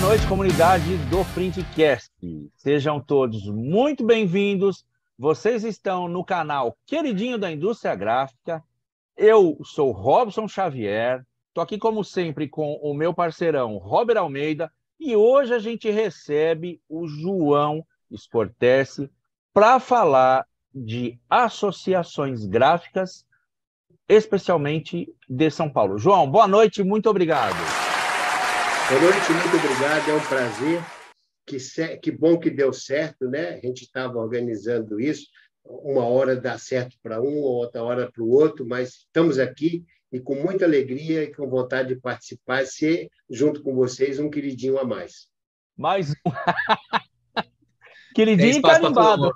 noite, comunidade do Printcast. Sejam todos muito bem-vindos. Vocês estão no canal queridinho da indústria gráfica. Eu sou Robson Xavier. Estou aqui, como sempre, com o meu parceirão Robert Almeida. E hoje a gente recebe o João Sportessi para falar de associações gráficas, especialmente de São Paulo. João, boa noite, muito obrigado. Boa noite, muito obrigado, é um prazer. Que bom que deu certo, né? A gente estava organizando isso, uma hora dá certo para um, outra hora para o outro, mas estamos aqui e com muita alegria e com vontade de participar e ser, junto com vocês, um queridinho a mais. Mais um. Queridinho e carimbado.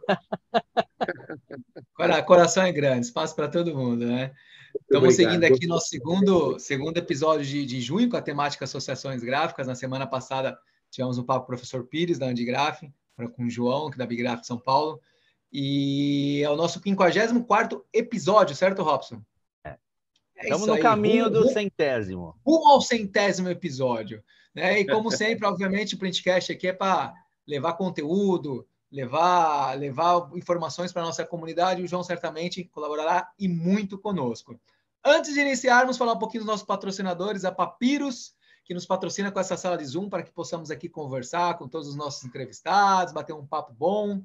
Coração é grande, espaço para todo mundo, né? Estamos seguindo aqui nosso segundo episódio de junho com a temática Associações Gráficas. Na semana passada tivemos um papo com o professor Pires, da Andigraf, com o João, que é da Bigraf de São Paulo. E é o nosso 54º episódio, certo, Robson? Estamos no caminho do 100º. Rumo ao 100º episódio. Né? E como sempre, obviamente, o Printcast aqui é para levar conteúdo, levar informações para a nossa comunidade. O João certamente colaborará e muito conosco. Antes de iniciarmos, falar um pouquinho dos nossos patrocinadores, a Papyrus, que nos patrocina com essa sala de Zoom para que possamos aqui conversar com todos os nossos entrevistados, bater um papo bom.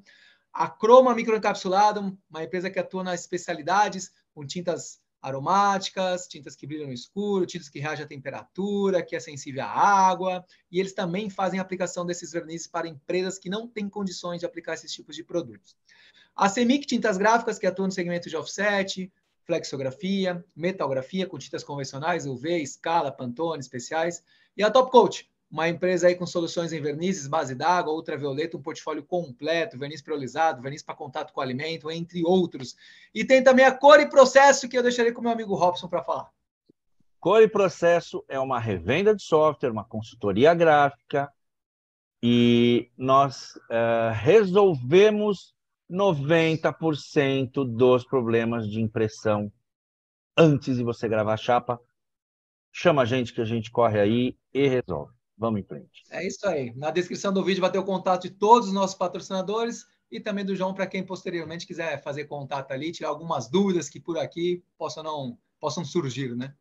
A Croma Microencapsulada, uma empresa que atua nas especialidades com tintas aromáticas, tintas que brilham no escuro, tintas que reagem à temperatura, que é sensível à água, e eles também fazem a aplicação desses vernizes para empresas que não têm condições de aplicar esses tipos de produtos. A Semic Tintas Gráficas, que atua no segmento de offset, flexografia, metalgrafia com tintas convencionais, UV, escala, Pantone, especiais, e a Top Coat, uma empresa aí com soluções em vernizes, base d'água, ultravioleta, um portfólio completo, verniz perolizado, verniz para contato com alimento, entre outros. E tem também a Cor e Processo, que eu deixarei com o meu amigo Robson para falar. Cor e Processo é uma revenda de software, uma consultoria gráfica, e nós resolvemos 90% dos problemas de impressão antes de você gravar a chapa. Chama a gente que a gente corre aí e resolve. Vamos em frente. É isso aí. Na descrição do vídeo vai ter o contato de todos os nossos patrocinadores e também do João para quem posteriormente quiser fazer contato ali, tirar algumas dúvidas que por aqui possam surgir, né?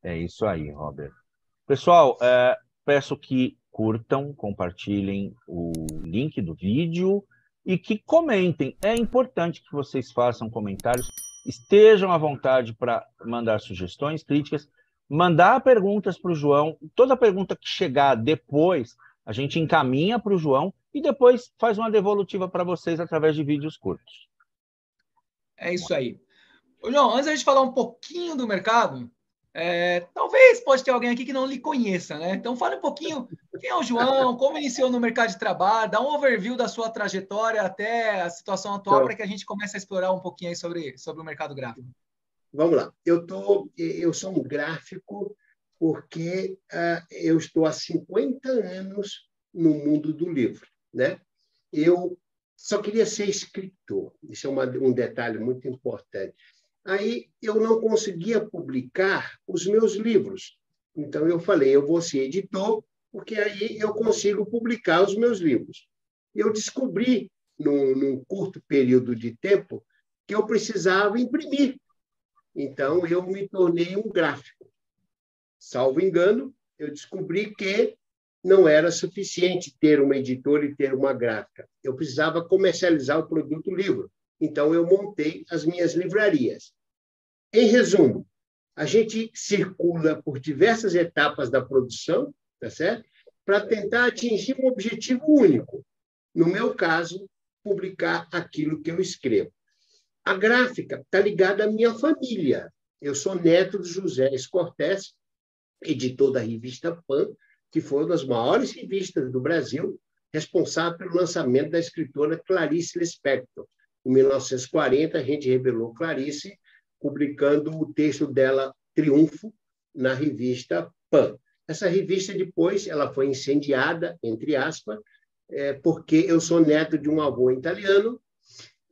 É isso aí, Robert. Pessoal, peço que curtam, compartilhem o link do vídeo e que comentem. É importante que vocês façam comentários. Estejam à vontade para mandar sugestões, críticas, mandar perguntas para o João. Toda pergunta que chegar depois, a gente encaminha para o João e depois faz uma devolutiva para vocês através de vídeos curtos. É isso aí. Ô, João, antes da gente falar um pouquinho do mercado, talvez pode ter alguém aqui que não lhe conheça, né? Então fale um pouquinho quem é o João, como iniciou no mercado de trabalho, dá um overview da sua trajetória até a situação atual para que a gente comece a explorar um pouquinho aí sobre o mercado gráfico. Vamos lá. Eu sou um gráfico porque eu estou há 50 anos no mundo do livro, né? Eu só queria ser escritor. Isso é um detalhe muito importante. Aí eu não conseguia publicar os meus livros. Então eu falei, eu vou ser editor, porque aí eu consigo publicar os meus livros. Eu descobri, num curto período de tempo, que eu precisava imprimir. Então, eu me tornei um gráfico. Salvo engano, eu descobri que não era suficiente ter uma editora e ter uma gráfica. Eu precisava comercializar o produto livro. Então, eu montei as minhas livrarias. Em resumo, a gente circula por diversas etapas da produção, tá certo? Para tentar atingir um objetivo único. No meu caso, publicar aquilo que eu escrevo. A gráfica está ligada à minha família. Eu sou neto de José Sportessi, editor da revista Pan, que foi uma das maiores revistas do Brasil, responsável pelo lançamento da escritora Clarice Lispector. Em 1940, a gente revelou Clarice, publicando o texto dela, Triunfo, na revista Pan. Essa revista, depois, ela foi incendiada, entre aspas, porque eu sou neto de um avô italiano,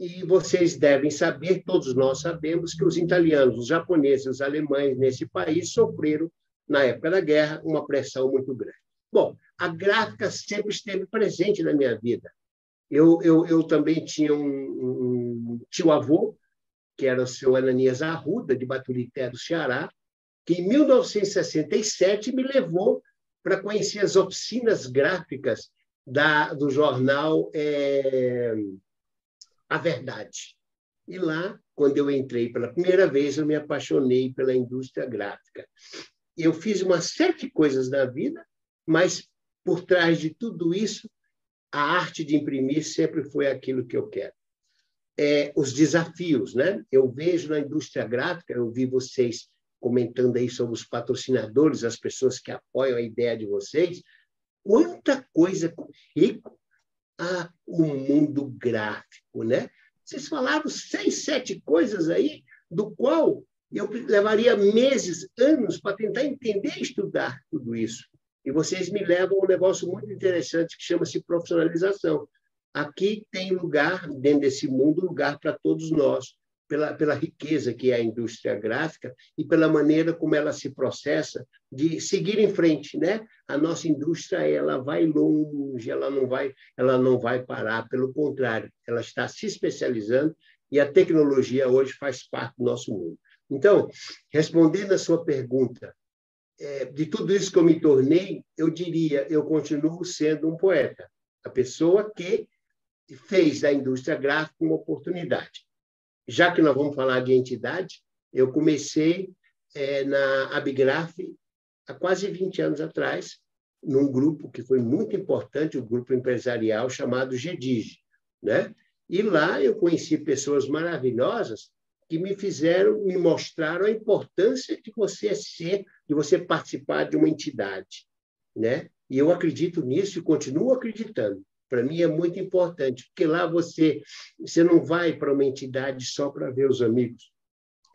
e vocês devem saber, todos nós sabemos, que os italianos, os japoneses, os alemães nesse país sofreram, na época da guerra, uma pressão muito grande. Bom, a gráfica sempre esteve presente na minha vida. Eu também tinha um tio-avô, que era o seu Ananias Arruda, de Baturité, do Ceará, que em 1967 me levou para conhecer as oficinas gráficas do jornal A Verdade. E lá, quando eu entrei pela primeira vez, eu me apaixonei pela indústria gráfica. Eu fiz uma série de coisas na vida, mas por trás de tudo isso, a arte de imprimir sempre foi aquilo que eu quero. Os desafios, né? Eu vejo na indústria gráfica, eu vi vocês comentando aí sobre os patrocinadores, as pessoas que apoiam a ideia de vocês, quanta coisa rica o mundo gráfico, né? Vocês falaram 6, 7 coisas aí, do qual eu levaria meses, anos, para tentar entender e estudar tudo isso. E vocês me levam a um negócio muito interessante que chama-se profissionalização. Aqui tem lugar, dentro desse mundo, lugar para todos nós, pela riqueza que é a indústria gráfica e pela maneira como ela se processa de seguir em frente, né? A nossa indústria, ela vai longe, ela não vai parar, pelo contrário, ela está se especializando e a tecnologia hoje faz parte do nosso mundo. Então, respondendo a sua pergunta, de tudo isso que eu me tornei, eu diria, eu continuo sendo um poeta, a pessoa que fez da indústria gráfica uma oportunidade. Já que nós vamos falar de entidade, eu comecei na Abigraf há quase 20 anos atrás, num grupo que foi muito importante, o grupo empresarial chamado GEDIG, né? E lá eu conheci pessoas maravilhosas que me mostraram a importância de você participar de uma entidade, né? E eu acredito nisso e continuo acreditando. Para mim é muito importante, porque lá você não vai para uma entidade só para ver os amigos,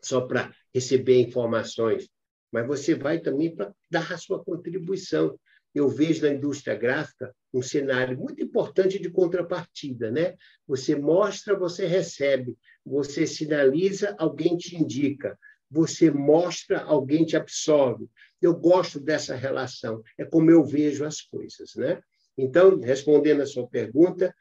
só para receber informações, mas você vai também para dar a sua contribuição. Eu vejo na indústria gráfica um cenário muito importante de contrapartida, né? Você mostra, você recebe, você sinaliza, alguém te indica, você mostra, alguém te absorve. Eu gosto dessa relação, é como eu vejo as coisas, né? Então, respondendo a sua pergunta,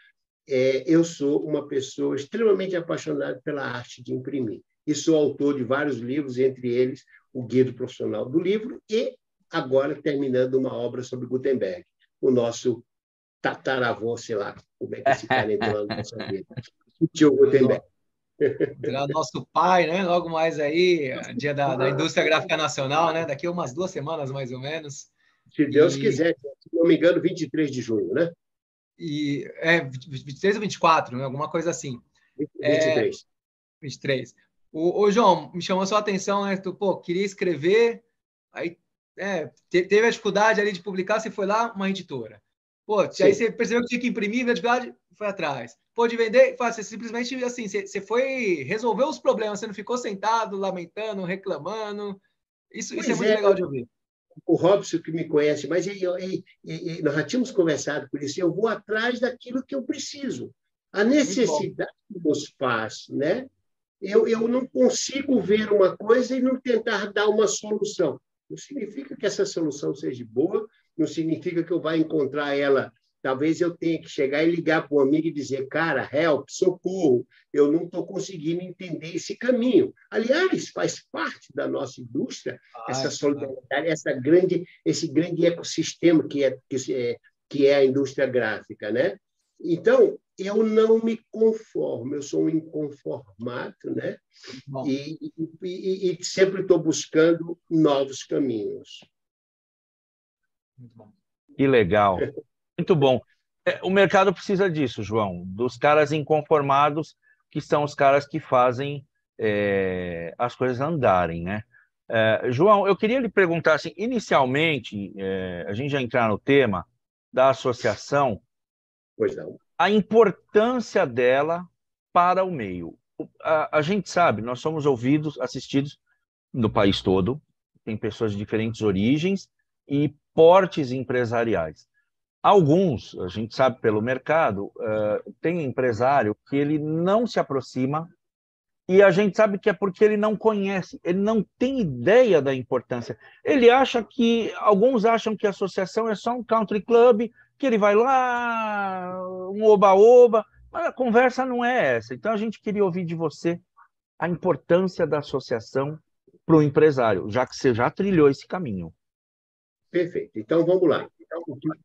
eu sou uma pessoa extremamente apaixonada pela arte de imprimir. E sou autor de vários livros, entre eles o Guia do Profissional do Livro e, agora, terminando uma obra sobre Gutenberg, o nosso tataravô, sei lá, como é que esse cara entrou na nossa vida. O tio Gutenberg. Será nosso pai, né? Logo mais aí, dia da Indústria Gráfica Nacional, né? Daqui a umas 2 semanas, mais ou menos. Se Deus quiser, se não me engano, 23 de junho, né? 23 ou 24, né? Alguma coisa assim. 23. 23. Ô, João, me chamou sua atenção, né? Tu, queria escrever, aí teve a dificuldade ali de publicar, você foi lá, uma editora. Aí você percebeu que tinha que imprimir, a dificuldade, foi atrás. De vender, você simplesmente, assim, você foi resolver os problemas, você não ficou sentado, lamentando, reclamando. Isso é muito legal de ouvir. O Robson, que me conhece, mas nós já tínhamos conversado por isso, eu vou atrás daquilo que eu preciso. A necessidade nos faz, né? Eu não consigo ver uma coisa e não tentar dar uma solução. Não significa que essa solução seja boa, não significa que eu vá encontrar ela. Talvez eu tenha que chegar e ligar para um amigo e dizer, cara, help, socorro, eu não estou conseguindo entender esse caminho. Aliás, faz parte da nossa indústria essa solidariedade, esse grande ecossistema que é a indústria gráfica, né? Então, eu não me conformo, eu sou um inconformado, né? E sempre estou buscando novos caminhos. Muito bom. Que legal. Muito bom. O mercado precisa disso, João, dos caras inconformados, que são os caras que fazem as coisas andarem, né? João, eu queria lhe perguntar, assim, inicialmente, a gente já entrar no tema da associação, pois não. A importância dela para o meio. A gente sabe, nós somos ouvidos, assistidos no país todo, tem pessoas de diferentes origens e portes empresariais. Alguns, a gente sabe pelo mercado, tem empresário que ele não se aproxima E a gente sabe que é porque ele não conhece, ele não tem ideia da importância. Ele acha que, alguns acham que a associação é só um country club, que ele vai lá, um oba-oba, mas a conversa não é essa. Então a gente queria ouvir de você a importância da associação para o empresário, já que você já trilhou esse caminho. Perfeito. Então, vamos lá.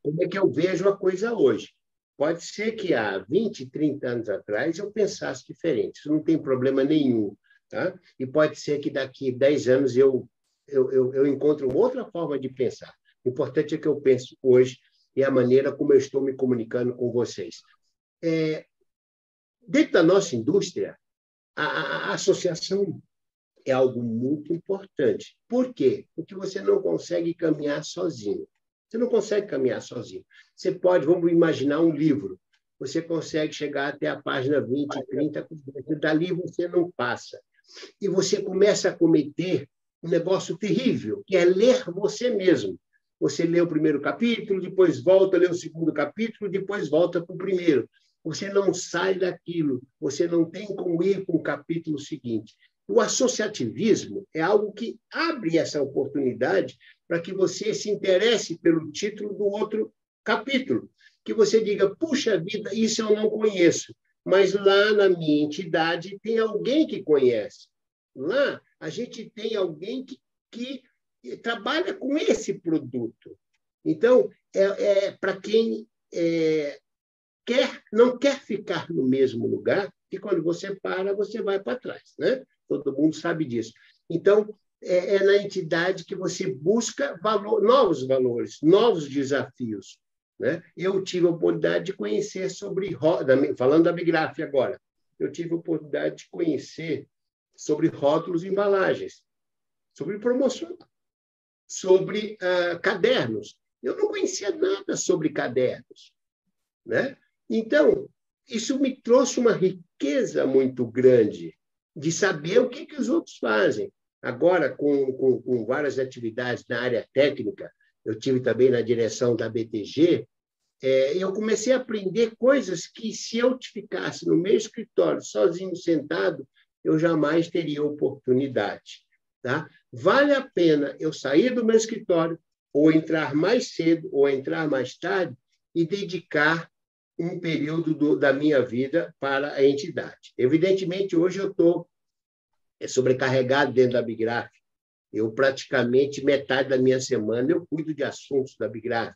Como é que eu vejo a coisa hoje? Pode ser que há 20, 30 anos atrás eu pensasse diferente, isso não tem problema nenhum. Tá? E pode ser que daqui 10 anos eu encontre uma outra forma de pensar. O importante é que eu penso hoje e a maneira como eu estou me comunicando com vocês. Dentro da nossa indústria, a associação é algo muito importante. Por quê? Porque você não consegue caminhar sozinho. Você não consegue caminhar sozinho. Você pode, vamos imaginar um livro. Você consegue chegar até a página 20, 30, dali você não passa. E você começa a cometer um negócio terrível, que é ler você mesmo. Você lê o primeiro capítulo, depois volta a ler o segundo capítulo, depois volta para o primeiro. Você não sai daquilo, você não tem como ir para o capítulo seguinte. O associativismo é algo que abre essa oportunidade para que você se interesse pelo título do outro capítulo, que você diga, puxa vida, isso eu não conheço, mas lá na minha entidade tem alguém que conhece. Lá a gente tem alguém que trabalha com esse produto. Então, para quem não quer ficar no mesmo lugar, que quando você para, você vai para trás, né? Todo mundo sabe disso. Então, é na entidade que você busca novos valores, novos desafios. Né? Eu tive a oportunidade de conhecer sobre... Falando da Bigraf agora, eu tive a oportunidade de conhecer sobre rótulos e embalagens, sobre promoção, sobre cadernos. Eu não conhecia nada sobre cadernos. Né? Então, isso me trouxe uma riqueza muito grande de saber o que os outros fazem. Agora, com várias atividades na área técnica, eu tive também na direção da BTG, eu comecei a aprender coisas que, se eu ficasse no meu escritório, sozinho, sentado, eu jamais teria oportunidade. Tá? Vale a pena eu sair do meu escritório, ou entrar mais cedo, ou entrar mais tarde, e dedicar um período da minha vida para a entidade. Evidentemente, hoje eu estou sobrecarregado dentro da Bigraf. Eu, praticamente, metade da minha semana, eu cuido de assuntos da Bigraf,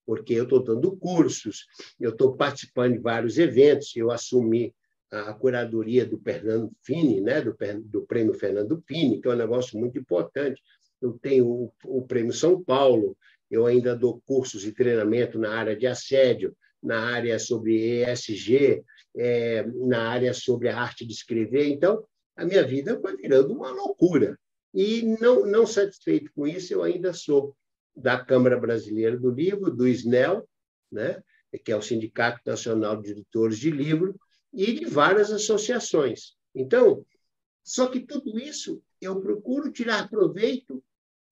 porque eu estou dando cursos, eu estou participando de vários eventos, eu assumi a curadoria do Fernando Fini, né, do Prêmio Fernando Fini, que é um negócio muito importante. Eu tenho o Prêmio São Paulo, eu ainda dou cursos de treinamento na área de assédio, na área sobre ESG, na área sobre a arte de escrever. Então, a minha vida foi virando uma loucura. E, não satisfeito com isso, eu ainda sou da Câmara Brasileira do Livro, do SNEL, né, que é o Sindicato Nacional de Editores de Livro, e de várias associações. Então, só que tudo isso eu procuro tirar proveito,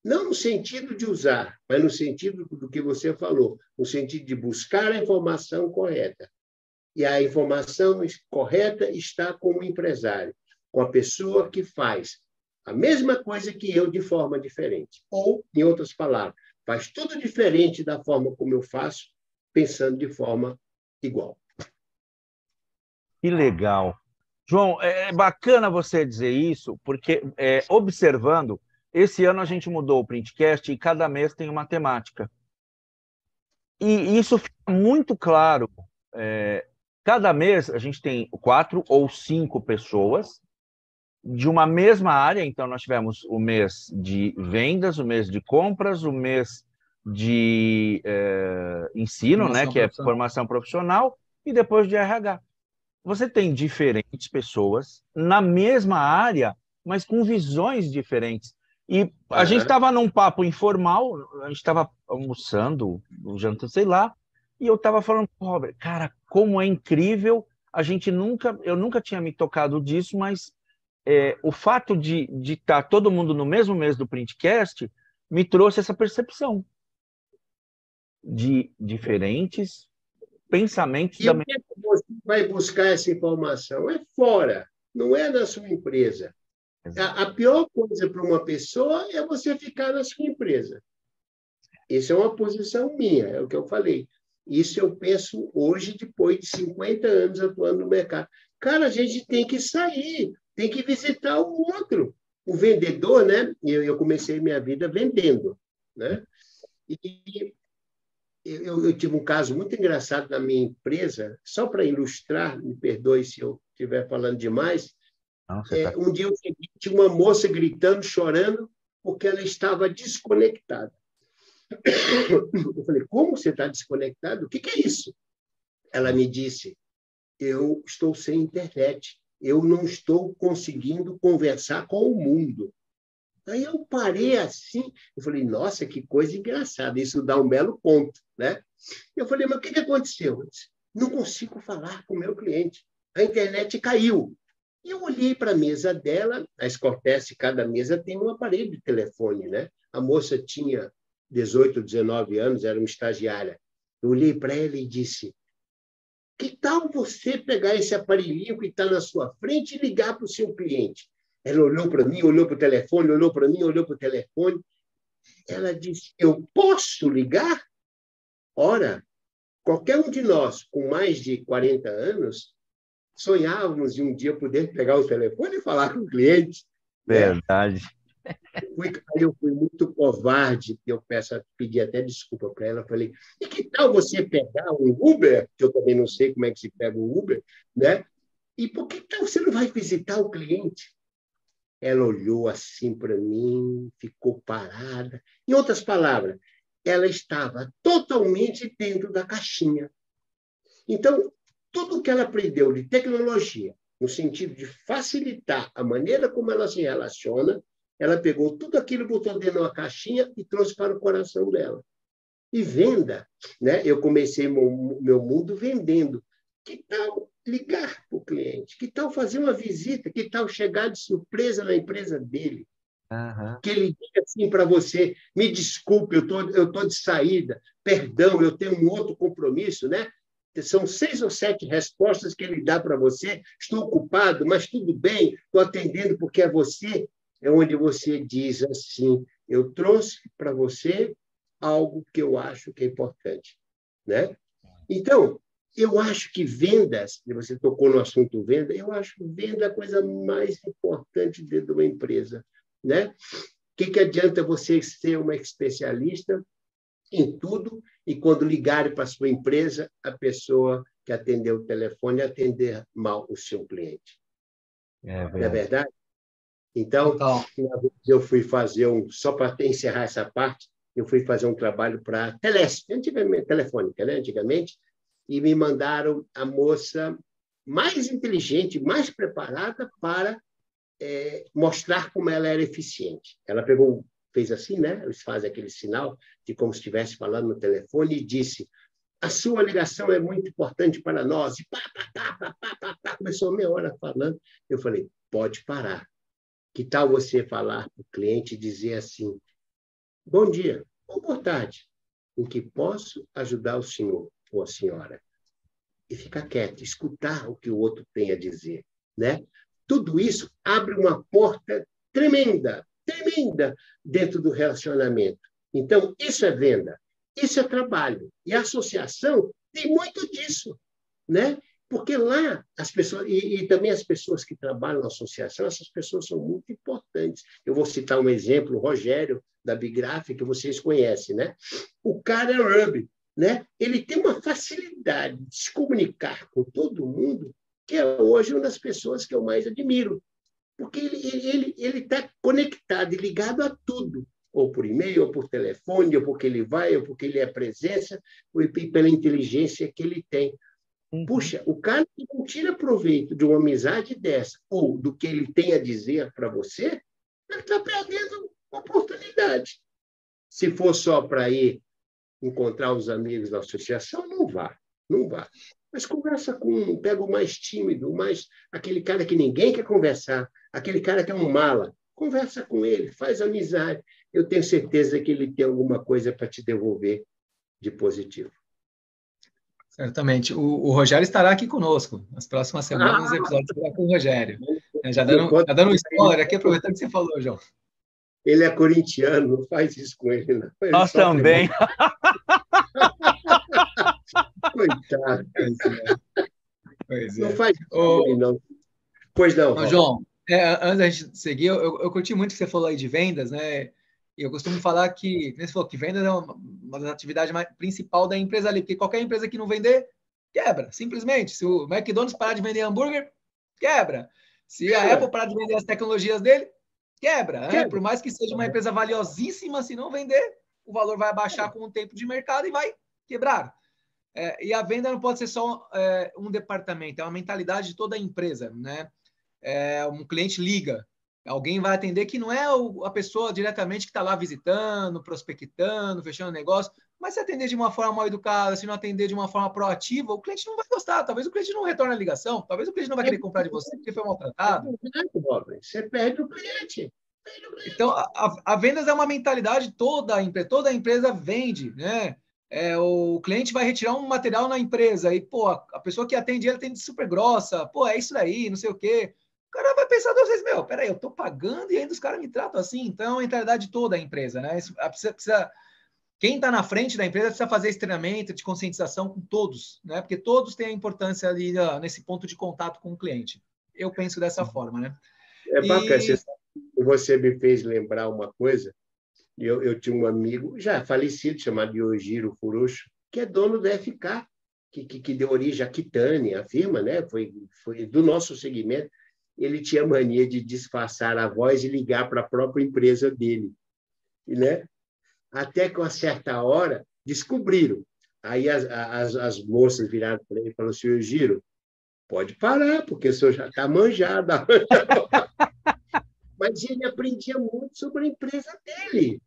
não no sentido de usar, mas no sentido do que você falou, no sentido de buscar a informação correta. E a informação correta está com o empresário, com a pessoa que faz a mesma coisa que eu de forma diferente. Ou, em outras palavras, faz tudo diferente da forma como eu faço, pensando de forma igual. Que legal. João, é bacana você dizer isso, porque, observando, esse ano a gente mudou o Printcast e cada mês tem uma temática. E isso fica muito claro. Cada mês a gente tem 4 ou 5 pessoas de uma mesma área. Então, nós tivemos o mês de vendas, o mês de compras, o mês de ensino, né, que é formação profissional, e depois de RH. Você tem diferentes pessoas na mesma área, mas com visões diferentes. E a gente estava num papo informal, a gente estava almoçando, jantando, sei lá, e eu estava falando com o Robert, cara, como é incrível, eu nunca tinha me tocado disso, mas o fato de estar todo mundo no mesmo mês do Printcast me trouxe essa percepção de diferentes pensamentos. E o que você vai buscar essa informação? É fora. não é na sua empresa. A pior coisa para uma pessoa é você ficar na sua empresa. Isso é uma posição minha, é o que eu falei. Isso eu penso hoje, depois de 50 anos atuando no mercado. Cara, a gente tem que sair, tem que visitar o outro. O vendedor, né? Eu comecei minha vida vendendo, né? E eu tive um caso muito engraçado na minha empresa, só para ilustrar, me perdoe se eu estiver falando demais. Não, Um dia eu cheguei, tinha uma moça gritando, chorando, porque ela estava desconectada. Eu falei, como você está desconectado? O que é isso? Ela me disse, eu estou sem internet, eu não estou conseguindo conversar com o mundo. Aí eu parei assim, eu falei, nossa, que coisa engraçada, isso dá um belo ponto, né? Eu falei, mas o que aconteceu? Eu disse, não consigo falar com o meu cliente, a internet caiu. E eu olhei para a mesa dela, a Escortece, cada mesa tem um aparelho de telefone, né? A moça tinha 18, 19 anos, era uma estagiária. Eu olhei para ela e disse, que tal você pegar esse aparelhinho que está na sua frente e ligar para o seu cliente? Ela olhou para mim, olhou para o telefone, olhou para mim, olhou para o telefone. Ela disse, eu posso ligar? Ora, qualquer um de nós com mais de 40 anos sonhávamos de um dia poder pegar o telefone e falar com o cliente. Verdade. Eu fui muito covarde, eu pedi até desculpa para ela, falei, e que tal você pegar um Uber, que eu também não sei como é que se pega um Uber, né? E por que tal você não vai visitar o cliente? Ela olhou assim para mim, ficou parada. Em outras palavras, ela estava totalmente dentro da caixinha. Então, tudo que ela aprendeu de tecnologia, no sentido de facilitar a maneira como ela se relaciona, ela pegou tudo aquilo, botou dentro de uma caixinha e trouxe para o coração dela. E venda, né? Eu comecei meu mundo vendendo. Que tal ligar para o cliente? Que tal fazer uma visita? Que tal chegar de surpresa na empresa dele? Uhum. Que ele diga assim para você, me desculpe, eu tô de saída, perdão, eu tenho um outro compromisso, né? São 6 ou 7 respostas que ele dá para você. Estou ocupado, mas tudo bem, estou atendendo porque é você. É onde você diz assim, eu trouxe para você algo que eu acho que é importante, né? Então, eu acho que vendas, você tocou no assunto venda, eu acho venda a coisa mais importante dentro de uma empresa, né? O que adianta você ser uma especialista em tudo e quando ligarem para a sua empresa, a pessoa que atendeu o telefone atender mal o seu cliente? Não é verdade? Então, eu fui fazer só para encerrar essa parte, eu fui fazer um trabalho para Telefônica, né? Antigamente, e me mandaram a moça mais inteligente, mais preparada para mostrar como ela era eficiente. Ela fez assim, né? Eles fazem aquele sinal de como se estivesse falando no telefone e disse, a sua ligação é muito importante para nós. E começou meia hora falando. Eu falei, pode parar. Que tal você falar para o cliente e dizer assim, bom dia, ou boa tarde, em que posso ajudar o senhor ou a senhora? E ficar quieto, escutar o que o outro tem a dizer, né? Tudo isso abre uma porta tremenda, tremenda dentro do relacionamento. Então, isso é venda, isso é trabalho. E a associação tem muito disso, né? Porque lá, as pessoas, e também as pessoas que trabalham na associação, essas pessoas são muito importantes. Eu vou citar um exemplo, o Rogério, da Bigraf, que vocês conhecem, né? O cara é Ruby, né? Ele tem uma facilidade de se comunicar com todo mundo, que é hoje uma das pessoas que eu mais admiro. Porque ele está conectado e ligado a tudo, ou por e-mail, ou por telefone, ou porque ele vai, ou porque ele é presença, ou pela inteligência que ele tem. Puxa, o cara que não tira proveito de uma amizade dessa, ou do que ele tem a dizer para você, ele está perdendo oportunidade. Se for só para ir encontrar os amigos da associação, não vá. Mas conversa com um, pega o mais tímido, aquele cara que ninguém quer conversar, aquele cara que é um mala. Conversa com ele, faz amizade. Eu tenho certeza que ele tem alguma coisa para te devolver de positivo. Certamente. O Rogério estará aqui conosco. Nas próximas semanas, o episódio será com o Rogério. Já dando um spoiler aqui, aproveitando que você falou, João. Ele é corintiano, não faz isso com ele, não. Ele Nós também. Coitado. Pois não faz isso com ele, não. Pois não, João, antes da gente seguir, eu curti muito o que você falou aí de vendas, né? E eu costumo falar que, você falou, que vendas é uma das atividades principal da empresa ali, porque qualquer empresa que não vender, quebra, simplesmente. Se o McDonald's parar de vender hambúrguer, quebra. Se a Apple parar de vender as tecnologias dele, quebra. Né? Por mais que seja uma empresa valiosíssima, se não vender, o valor vai abaixar com o tempo de mercado e vai quebrar. E a venda não pode ser só um departamento, é uma mentalidade de toda a empresa, né? Um cliente liga, alguém vai atender que não é a pessoa diretamente que está lá visitando, prospectando, fechando negócio, mas se atender de uma forma mal educada, se não atender de uma forma proativa, o cliente não vai gostar, talvez o cliente não retorne a ligação, talvez o cliente não vai querer comprar de você porque foi maltratado. Você perde o cliente. Então, a vendas é uma mentalidade, toda a empresa vende, né? O cliente vai retirar um material na empresa e, pô, a pessoa que atende ele atende super grossa, pô, é isso daí, não sei o quê. O cara vai pensar duas vezes, peraí, eu tô pagando e ainda os caras me tratam assim. Então, é uma mentalidade toda a empresa, né? Quem está na frente da empresa precisa fazer esse treinamento de conscientização com todos, né? Porque todos têm a importância ali nesse ponto de contato com o cliente. Eu penso dessa forma, né? Bacana. Você me fez lembrar uma coisa. Eu tinha um amigo já falecido, chamado Yojiro Furushi, que é dono da FK, que deu origem à Kitane, a firma, né? Foi do nosso segmento. Ele tinha mania de disfarçar a voz e ligar para a própria empresa dele, né? Até que, a certa hora, descobriram. Aí as moças viraram para ele e falaram: senhor Giro, pode parar, porque o senhor já está manjado. Mas ele aprendia muito sobre a empresa dele,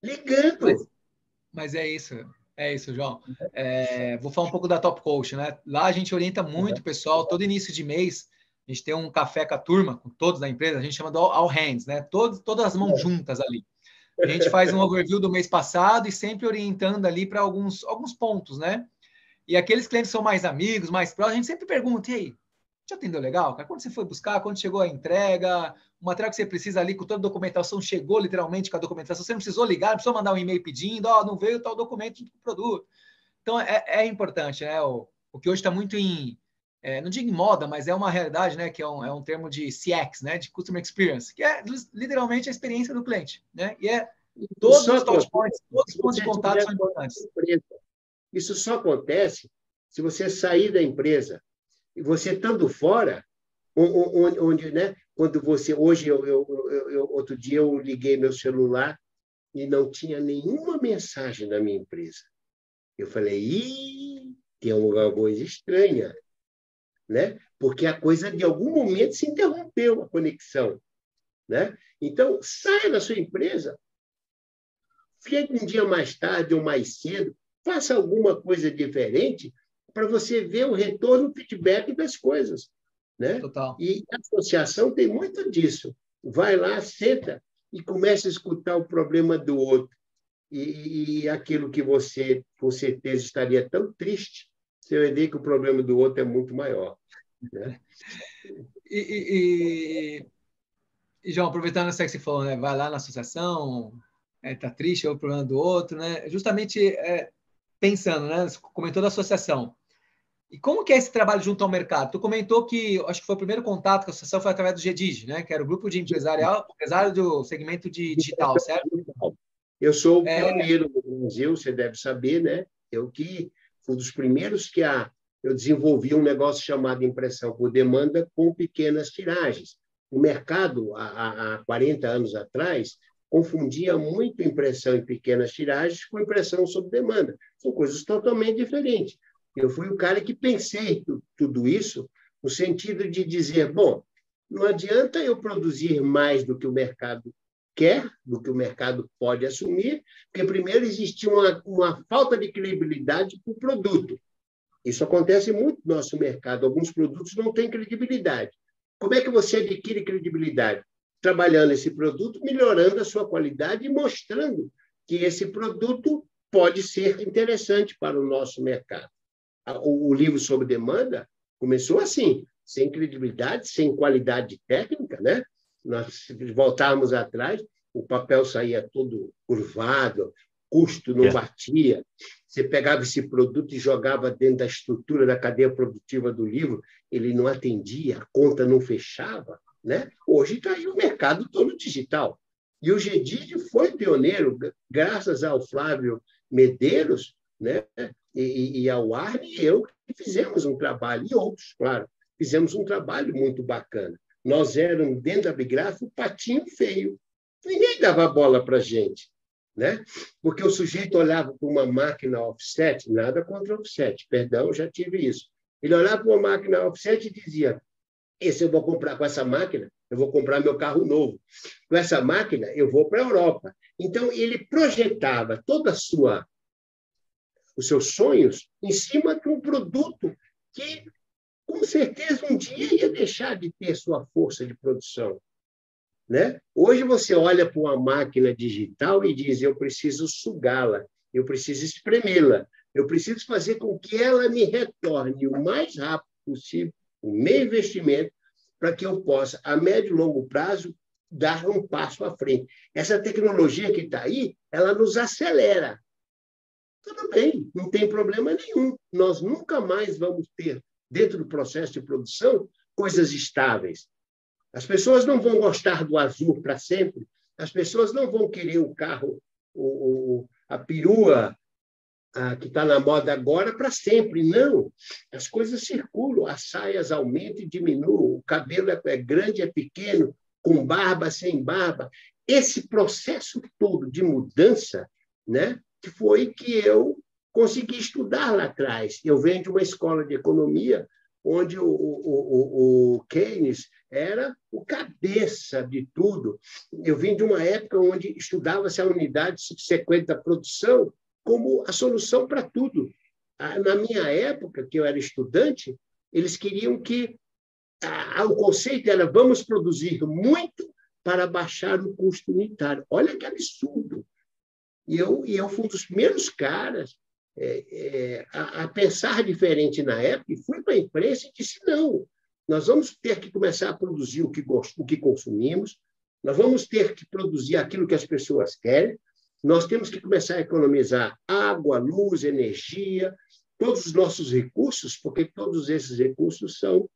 ligando. Mas é isso, João. Vou falar um pouco da Top Coach, né? Lá a gente orienta muito o pessoal, todo início de mês, a gente tem um café com a turma, com todos da empresa, a gente chama de All Hands, né? Todas as mãos juntas ali. A gente faz um overview do mês passado e sempre orientando ali para alguns pontos, né? E aqueles clientes que são mais amigos, mais próximos, a gente sempre pergunta: e aí, te atendeu legal? Cara? Quando você foi buscar, quando chegou a entrega, o material que você precisa ali com toda a documentação chegou literalmente com a documentação, você não precisou ligar, não precisou mandar um e-mail pedindo, não veio tal documento do produto. Então, é importante, né? O que hoje está muito não digo em moda, mas é uma realidade, né? Que é um termo de CX, né? De Customer Experience, que é literalmente a experiência do cliente, né? E todos os touch points, todos os pontos de contato são importantes. Isso só acontece se você sair da empresa. E você estando fora, onde, né? Quando você... Hoje, outro dia, eu liguei meu celular e não tinha nenhuma mensagem da minha empresa. Eu falei: tem alguma coisa estranha, né? Porque a coisa, de algum momento, se interrompeu, a conexão, né? Então, saia da sua empresa, fique um dia mais tarde ou mais cedo, faça alguma coisa diferente para você ver o retorno, o feedback das coisas, né? Total. E a associação tem muito disso. Vai lá, senta e começa a escutar o problema do outro. E aquilo que você, com certeza, estaria tão triste, você vai ver que o problema do outro é muito maior, né? E João, aproveitando isso que você falou, né? Vai lá na associação, tá triste, é o problema do outro, né? Justamente pensando, né? Você comentou da associação. E como que é esse trabalho junto ao mercado? Tu comentou que, acho que foi o primeiro contato com a associação foi através do GDIG, né? Que era o grupo de empresário do segmento de digital, certo? Eu sou o pioneiro no Brasil, você deve saber, né? Eu que fui um dos primeiros que eu desenvolvi um negócio chamado impressão por demanda com pequenas tiragens. O mercado, há 40 anos atrás, confundia muito impressão em pequenas tiragens com impressão sob demanda. São coisas totalmente diferentes. Eu fui o cara que pensei tudo isso no sentido de dizer, bom, não adianta eu produzir mais do que o mercado quer, do que o mercado pode assumir, porque primeiro existia uma falta de credibilidade para o produto. Isso acontece muito no nosso mercado. Alguns produtos não têm credibilidade. Como é que você adquire credibilidade? Trabalhando esse produto, melhorando a sua qualidade e mostrando que esse produto pode ser interessante para o nosso mercado. O livro sobre demanda começou assim. sem credibilidade, sem qualidade técnica, né? Nós voltávamos atrás, o papel saía todo curvado, custo não batia. Você pegava esse produto e jogava dentro da estrutura da cadeia produtiva do livro, ele não atendia, a conta não fechava, né? Hoje está aí o mercado todo digital. E o GEDID foi pioneiro, graças ao Flávio Medeiros, né? E ao Arne e eu, que fizemos um trabalho, e outros, claro, fizemos um trabalho muito bacana. Nós éramos, dentro da Bigraf, o patinho feio. Ninguém dava bola para a gente, né? Porque o sujeito olhava para uma máquina offset, nada contra offset, perdão, já tive isso. Ele olhava para uma máquina offset e dizia, esse eu vou comprar com essa máquina, eu vou comprar meu carro novo. Com essa máquina, eu vou para a Europa. Então, ele projetava toda os seus sonhos em cima de um produto que, com certeza, um dia ia deixar de ter sua força de produção, né? Hoje você olha para uma máquina digital e diz, eu preciso sugá-la, eu preciso espremê-la, eu preciso fazer com que ela me retorne o mais rápido possível o meu investimento para que eu possa, a médio e longo prazo, dar um passo à frente. Essa tecnologia que está aí, ela nos acelera. Tudo bem, não tem problema nenhum. Nós nunca mais vamos ter, dentro do processo de produção, coisas estáveis. As pessoas não vão gostar do azul para sempre, as pessoas não vão querer o carro, a perua que está na moda agora para sempre. Não, as coisas circulam, as saias aumentam e diminuem, o cabelo é grande, é pequeno, com barba, sem barba. Esse processo todo de mudança, né, que foi que eu consegui estudar lá atrás. Eu venho de uma escola de economia onde o Keynes era o cabeça de tudo. Eu vim de uma época onde estudava-se a unidade subsequente da produção como a solução para tudo. Na minha época, que eu era estudante, eles queriam que o conceito era vamos produzir muito para baixar o custo unitário. Olha que absurdo! E eu fui um dos primeiros caras a pensar diferente na época, e fui para a imprensa e disse, não, nós vamos ter que começar a produzir o que consumimos, nós vamos ter que produzir aquilo que as pessoas querem, nós temos que começar a economizar água, luz, energia, todos os nossos recursos, porque todos esses recursos são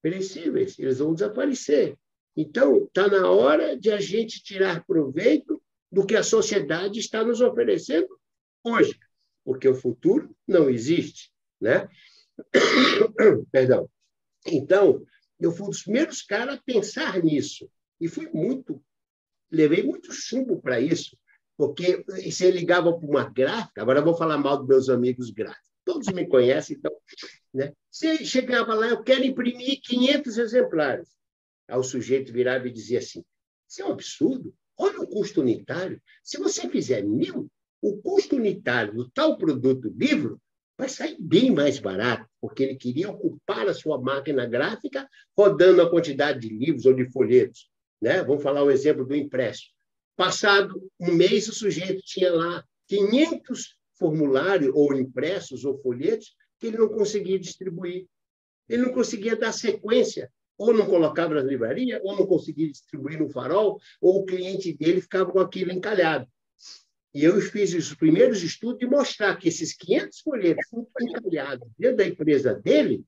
perecíveis, eles vão desaparecer. Então, está na hora de a gente tirar proveito do que a sociedade está nos oferecendo hoje, porque o futuro não existe, né? Perdão. Então, eu fui um dos primeiros caras a pensar nisso, e levei muito chumbo para isso, porque você ligava para uma gráfica, agora eu vou falar mal dos meus amigos gráficos, todos me conhecem, então, né? Você chegava lá, eu quero imprimir 500 exemplares. Aí o sujeito virava e dizia assim, isso é um absurdo, olha o custo unitário, se você fizer 1.000, o custo unitário do tal produto livro vai sair bem mais barato, porque ele queria ocupar a sua máquina gráfica rodando a quantidade de livros ou de folhetos, né? Vamos falar o exemplo do impresso. Passado um mês, o sujeito tinha lá 500 formulários ou impressos ou folhetos que ele não conseguia distribuir. Ele não conseguia dar sequência, ou não colocava na livraria, ou não conseguia distribuir no farol, ou o cliente dele ficava com aquilo encalhado. E eu fiz os primeiros estudos de mostrar que esses 500 folhetos encalhados dentro da empresa dele,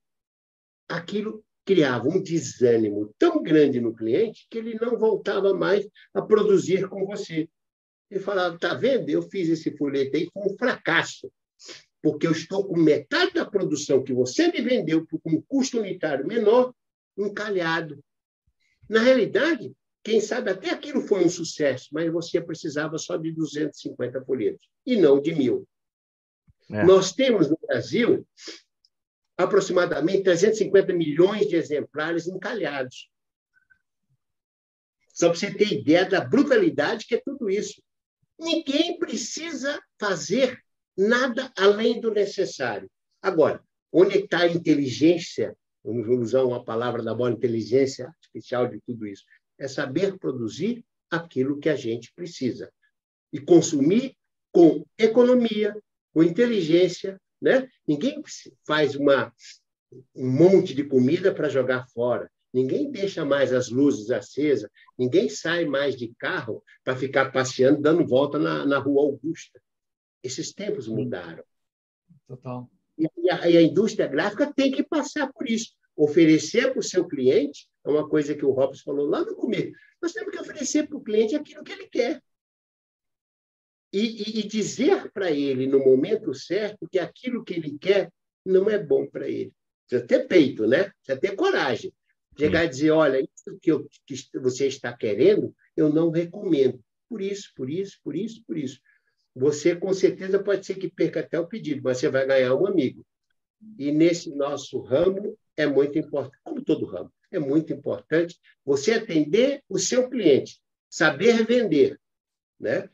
aquilo criava um desânimo tão grande no cliente que ele não voltava mais a produzir com você. Ele falava, está vendo? Eu fiz esse folheto aí, foi um fracasso, porque eu estou com metade da produção que você me vendeu com um custo unitário menor, encalhado. Na realidade, quem sabe até aquilo foi um sucesso, mas você precisava só de 250 folhetos, e não de 1.000. Nós temos no Brasil aproximadamente 350 milhões de exemplares encalhados. Só para você ter ideia da brutalidade que é tudo isso. Ninguém precisa fazer nada além do necessário. Agora, onde está a inteligência, vamos usar uma palavra da boa, inteligência artificial de tudo isso, é saber produzir aquilo que a gente precisa e consumir com economia, com inteligência, né? Ninguém faz um monte de comida para jogar fora. Ninguém deixa mais as luzes acesas, ninguém sai mais de carro para ficar passeando, dando volta na Rua Augusta. Esses tempos mudaram. Total. E a indústria gráfica tem que passar por isso. Oferecer para o seu cliente, é uma coisa que o Robson falou lá no começo, nós temos que oferecer para o cliente aquilo que ele quer. E dizer para ele, no momento certo, que aquilo que ele quer não é bom para ele. Precisa ter peito, né? Precisa ter coragem. Chegar e dizer, olha, isso que você está querendo, eu não recomendo. Por isso, por isso, por isso, por isso. Você, com certeza, pode ser que perca até o pedido, mas você vai ganhar um amigo. E nesse nosso ramo, é muito importante, como todo ramo, é muito importante você atender o seu cliente, saber vender, né?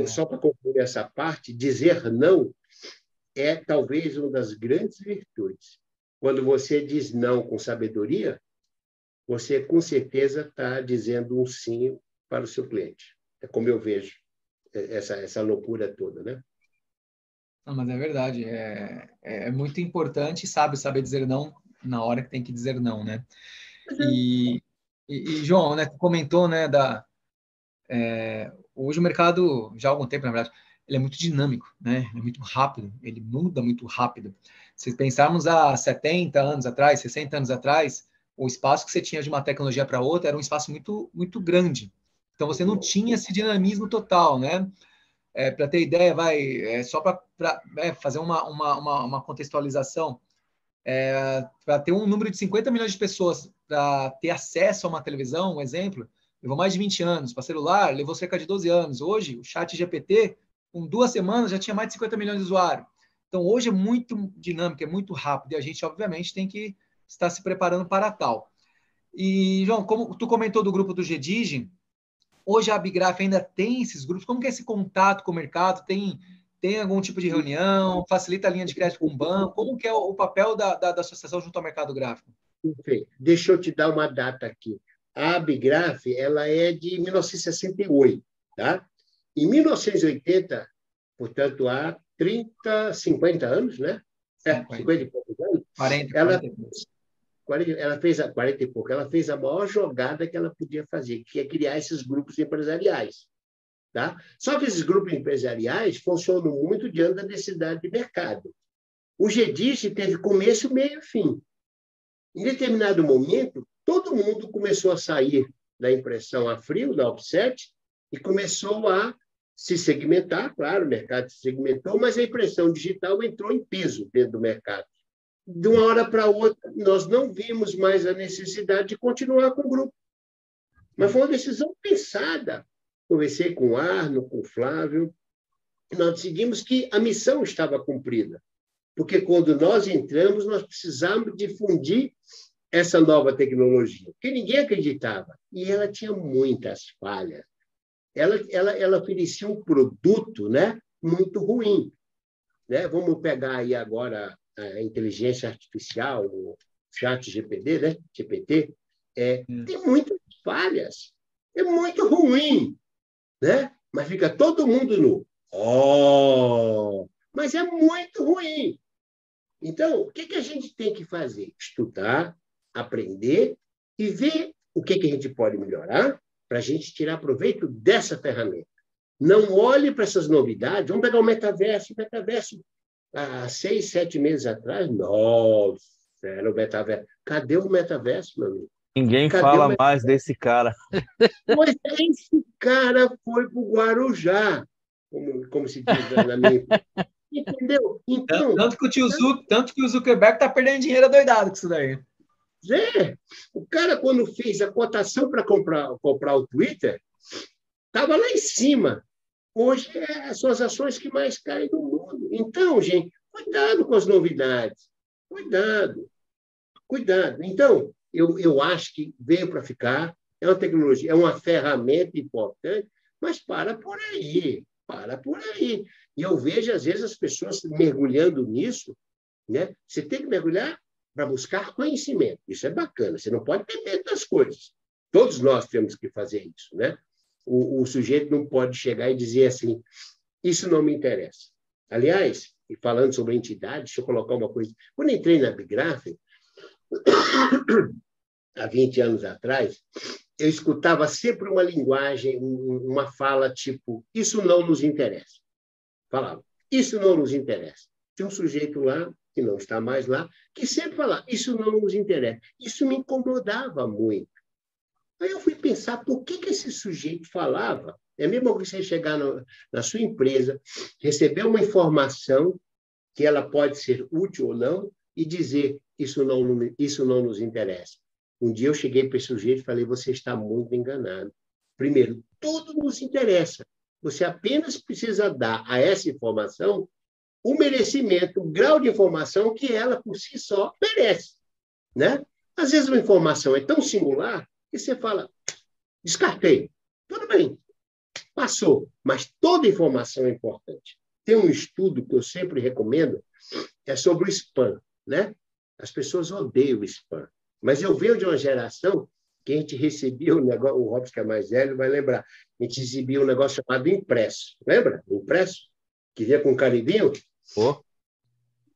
Só para concluir essa parte, dizer não é talvez uma das grandes virtudes. Quando você diz não com sabedoria, você com certeza está dizendo um sim para o seu cliente. É como eu vejo essa loucura toda, né? Não, mas é verdade. É muito importante, saber dizer não na hora que tem que dizer não, né? E João, né, tu comentou, né, hoje o mercado, já há algum tempo, na verdade, ele é muito dinâmico, né? É muito rápido, ele muda muito rápido. Se pensarmos há 70 anos atrás, 60 anos atrás, o espaço que você tinha de uma tecnologia para outra era um espaço muito, muito grande. Então, você não tinha esse dinamismo total, né? Para ter ideia, só para fazer uma contextualização, para ter um número de 50 milhões de pessoas para ter acesso a uma televisão, um exemplo, levou mais de 20 anos. Para celular, levou cerca de 12 anos. Hoje, o chat GPT, com 2 semanas, já tinha mais de 50 milhões de usuários. Então, hoje é muito dinâmico, é muito rápido, e a gente, obviamente, tem que estar se preparando para tal. E, João, como tu comentou do grupo do GDIGI, hoje a Abigraf ainda tem esses grupos? Como que é esse contato com o mercado? Tem algum tipo de reunião? Facilita a linha de crédito com o banco? Como que é o papel da associação junto ao mercado gráfico? Perfeito. Deixa eu te dar uma data aqui. A Abigraf, ela é de 1968, tá? Em 1980, portanto, há 50 anos, né? 50 e poucos anos. 40 ela fez 40 e pouco. Ela fez a maior jogada que ela podia fazer, que é criar esses grupos empresariais. Tá? Só que esses grupos empresariais funcionam muito diante da necessidade de mercado. O GDIGI teve começo, meio e fim. Em determinado momento, todo mundo começou a sair da impressão a frio, da offset, e começou a se segmentar. Claro, o mercado se segmentou, mas a impressão digital entrou em peso dentro do mercado. De uma hora para outra, nós não vimos mais a necessidade de continuar com o grupo. Mas foi uma decisão pensada. Conversei com o Arno, com o Flávio, e nós decidimos que a missão estava cumprida. Porque quando nós entramos, nós precisávamos difundir essa nova tecnologia, que ninguém acreditava. E ela tinha muitas falhas. Ela oferecia um produto, né, muito ruim. Né? Vamos pegar aí agora a inteligência artificial, o chat GPT, né? GPT, tem muitas falhas. É muito ruim, né? Mas fica todo mundo no mas é muito ruim. Então, o que a gente tem que fazer? Estudar, aprender e ver o que a gente pode melhorar para a gente tirar proveito dessa ferramenta. Não olhe para essas novidades. Vamos pegar o metaverso. O metaverso, há 6, 7 meses atrás, nossa, era o metaverso. Cadê o metaverso, meu amigo? Ninguém fala mais desse cara. Pois esse cara foi para o Guarujá, como se diz na minha... Entendeu? Então, tanto que o Zuckerberg está perdendo dinheiro doidado com isso daí. O cara, quando fez a cotação para comprar o Twitter, estava lá em cima. Hoje são as ações que mais caem no mundo. Então, gente, cuidado com as novidades. Cuidado. Então, eu acho que veio para ficar. É uma tecnologia, é uma ferramenta importante, mas para por aí. E eu vejo, às vezes, as pessoas mergulhando nisso. Né? Você tem que mergulhar para buscar conhecimento. Isso é bacana. Você não pode ter medo das coisas. Todos nós temos que fazer isso. Né? O sujeito não pode chegar e dizer assim, isso não me interessa. Aliás, e falando sobre entidade, deixa eu colocar uma coisa. Quando entrei na Bigraf, há 20 anos atrás, eu escutava sempre uma linguagem, uma fala tipo, isso não nos interessa. Falava, isso não nos interessa. Tinha um sujeito lá, que não está mais lá, que sempre falava, isso não nos interessa. Isso me incomodava muito. Aí eu fui pensar, por que esse sujeito falava? É mesmo você chegar na sua empresa, receber uma informação, que ela pode ser útil ou não, e dizer, isso não nos interessa. Um dia eu cheguei para esse sujeito e falei, você está muito enganado. Primeiro, tudo nos interessa. Você apenas precisa dar a essa informação o merecimento, o grau de informação que ela, por si só, merece. Né? Às vezes, uma informação é tão singular que você fala, descartei. Tudo bem, passou. Mas toda informação é importante. Tem um estudo que eu sempre recomendo, é sobre o spam. Né? As pessoas odeiam o spam. Mas eu venho de uma geração que a gente recebia um negócio, o Robson, que é mais velho, vai lembrar, a gente recebia um negócio chamado impresso. Lembra? Impresso? Que vinha com carimbinho. Oh.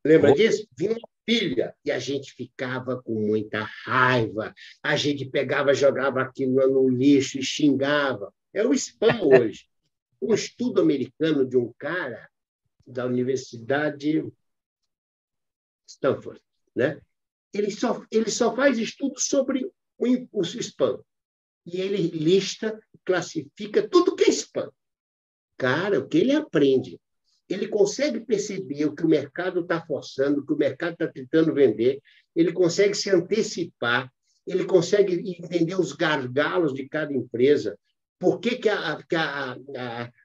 Lembra disso? Vinha uma pilha e a gente ficava com muita raiva. A gente pegava, jogava aquilo no lixo e xingava. É o spam hoje. Um estudo americano de um cara da Universidade Stanford, né? Ele só faz estudo sobre o spam. E ele lista, classifica tudo que é spam. Cara, o que ele aprende? Ele consegue perceber o que o mercado está forçando, o que o mercado está tentando vender, ele consegue se antecipar, ele consegue entender os gargalos de cada empresa, por que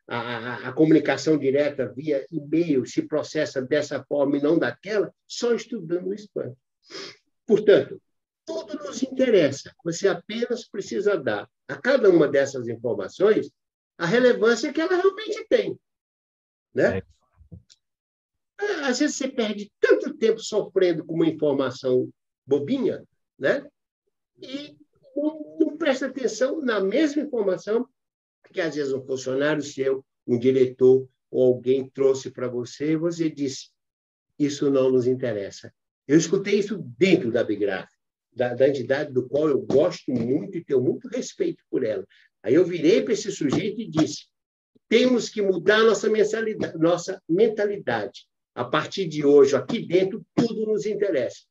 a comunicação direta via e-mail se processa dessa forma e não daquela, só estudando o spam. Portanto, tudo nos interessa. Você apenas precisa dar a cada uma dessas informações a relevância que ela realmente tem. Né? Às vezes você perde tanto tempo sofrendo com uma informação bobinha, né? E não presta atenção na mesma informação que, às vezes, um funcionário seu, um diretor ou alguém trouxe para você e você disse, isso não nos interessa. Eu escutei isso dentro da Bigraf, da entidade do qual eu gosto muito e tenho muito respeito por ela. Aí eu virei para esse sujeito e disse, temos que mudar nossa mentalidade. A partir de hoje, aqui dentro, tudo nos interessa.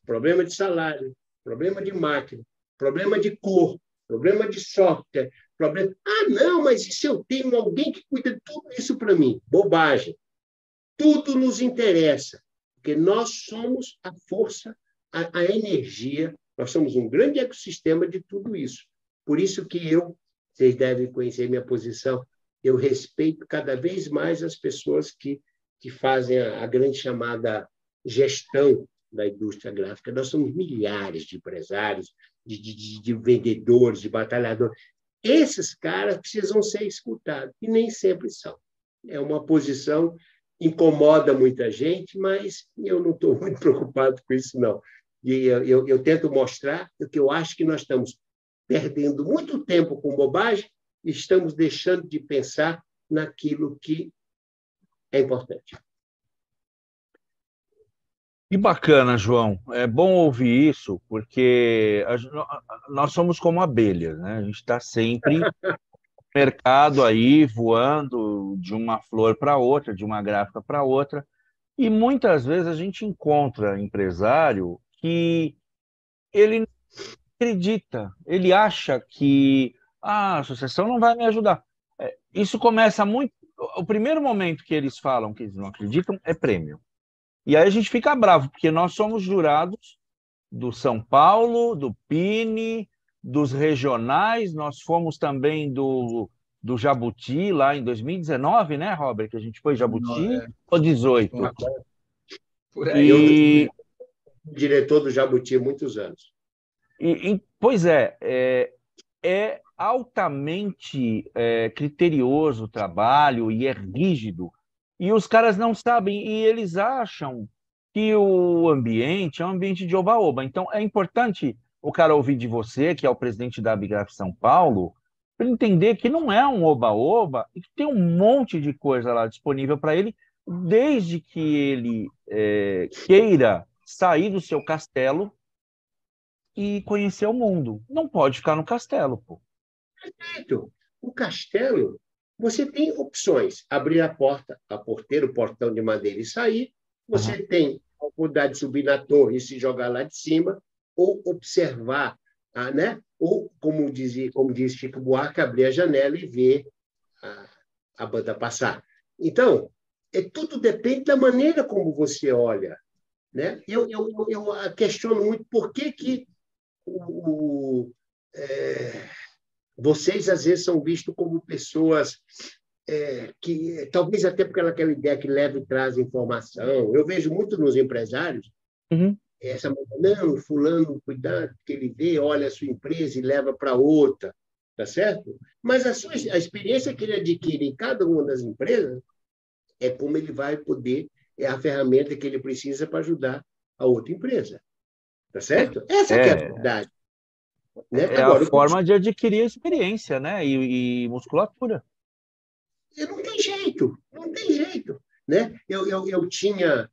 Problema de salário, problema de máquina, problema de cor, problema de software, problema... Ah, não, mas e se eu tenho alguém que cuida de tudo isso para mim? Bobagem. Tudo nos interessa, porque nós somos a força, a energia, nós somos um grande ecossistema de tudo isso. Por isso que vocês devem conhecer minha posição, eu respeito cada vez mais as pessoas que fazem a grande chamada gestão da indústria gráfica. Nós somos milhares de empresários, de vendedores, de batalhadores. Esses caras precisam ser escutados, e nem sempre são. É uma posição incomoda muita gente, mas eu não estou muito preocupado com isso, não. E eu tento mostrar que eu acho que nós estamos perdendo muito tempo com bobagem e estamos deixando de pensar naquilo que é importante. Que bacana, João. É bom ouvir isso, porque nós somos como abelhas, né? A gente está sempre no mercado aí, voando de uma flor para outra, de uma gráfica para outra, e muitas vezes a gente encontra empresário que ele não acredita, ele acha que a associação não vai me ajudar. Isso começa muito... O primeiro momento que eles falam que eles não acreditam é prêmio. E aí a gente fica bravo, porque nós somos jurados do São Paulo, do Pini, dos regionais, nós fomos também do Jabuti, lá em 2019, né, Robert? Que a gente foi Jabuti, ou 18? Por aí. Eu fui diretor do Jabuti há muitos anos. Pois é altamente criterioso o trabalho e é rígido. E os caras não sabem, e eles acham que o ambiente é um ambiente de oba-oba. Então, é importante o cara ouvir de você, que é o presidente da Bigraf São Paulo, para entender que não é um oba-oba e que tem um monte de coisa lá disponível para ele, desde que ele queira sair do seu castelo e conhecer o mundo. Não pode ficar no castelo, pô. Perfeito. O castelo, você tem opções. Abrir a porta, a porteira, o portão de madeira e sair. Você tem a oportunidade de subir na torre e se jogar lá de cima, ou observar, né? Ou, como diz Chico Buarque, abrir a janela e ver a banda passar. Então, tudo depende da maneira como você olha, né? Eu questiono muito por que vocês, às vezes, são vistos como pessoas que, talvez até porque aquela ideia que leva e traz informação. Eu vejo muito nos empresários essa não, fulano, cuidado, que ele vê, olha a sua empresa e leva para outra, tá certo? Mas a experiência que ele adquire em cada uma das empresas é como ele vai poder, é a ferramenta que ele precisa para ajudar a outra empresa, tá certo? Essa que é a verdade. Né? É agora, a forma de adquirir experiência, né? E musculatura. Não tem jeito, não tem jeito. Né? Eu tinha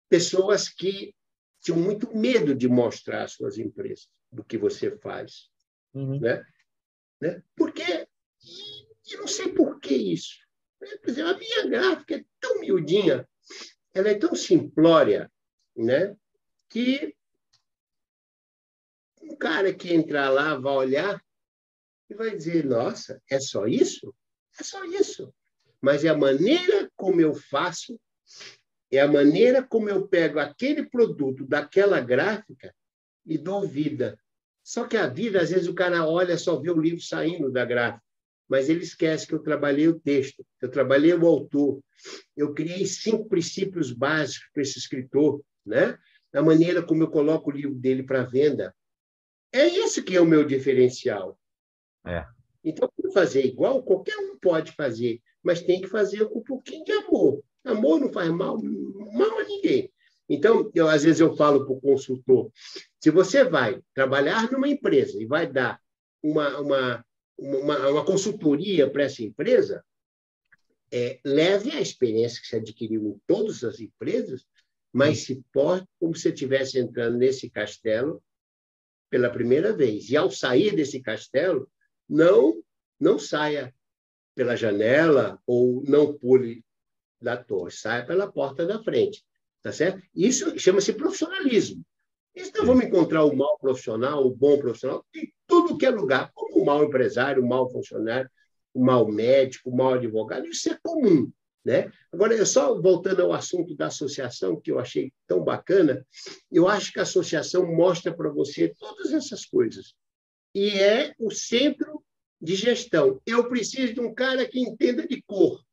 pessoas que tinham muito medo de mostrar às suas empresas do que você faz. Né? Porque, e não sei por que isso. Por exemplo, a minha gráfica é tão miudinha, ela é tão simplória, né? Que um cara que entrar lá vai olhar e vai dizer, nossa, é só isso? É só isso. Mas é a maneira como eu faço, é a maneira como eu pego aquele produto daquela gráfica e dou vida. Só que a vida, às vezes, o cara olha, só vê o livro saindo da gráfica, mas ele esquece que eu trabalhei o texto, eu trabalhei o autor, eu criei 5 princípios básicos para esse escritor, né? A maneira como eu coloco o livro dele para venda. É isso que é o meu diferencial. Então, fazer igual, qualquer um pode fazer, mas tem que fazer com um pouquinho de amor. Amor não faz mal a ninguém. Então, às vezes eu falo para o consultor, se você vai trabalhar numa empresa e vai dar uma consultoria para essa empresa, leve a experiência que você adquiriu em todas as empresas, mas se porte como se você estivesse entrando nesse castelo pela primeira vez. E, ao sair desse castelo, não saia pela janela ou não pule da torre, saia pela porta da frente. Tá certo? Isso chama-se profissionalismo. Isso não vamos encontrar o mau profissional, o bom profissional, em tudo que é lugar, como o mau empresário, o mau funcionário, o mau médico, o mau advogado, isso é comum. Né? Agora, só voltando ao assunto da associação, que eu achei tão bacana, eu acho que a associação mostra para você todas essas coisas. E é o centro de gestão. Eu preciso de um cara que entenda de cor.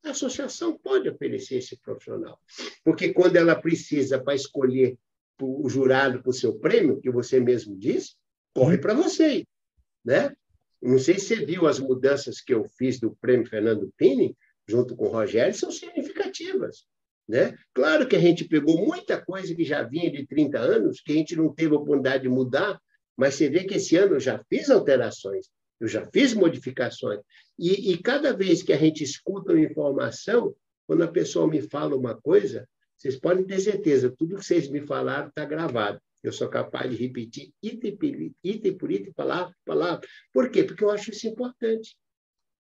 A associação pode oferecer esse profissional. Porque quando ela precisa para escolher o jurado para o seu prêmio, que você mesmo disse, corre para você. Né? Não sei se você viu as mudanças que eu fiz do prêmio Fernando Pini, junto com o Rogério, são significativas. Né? Claro que a gente pegou muita coisa que já vinha de 30 anos, que a gente não teve a oportunidade de mudar, mas você vê que esse ano eu já fiz alterações, eu já fiz modificações. E cada vez que a gente escuta uma informação, quando a pessoa me fala uma coisa, vocês podem ter certeza, tudo que vocês me falaram está gravado. Eu sou capaz de repetir item por item, palavra por palavra. Por quê? Porque eu acho isso importante.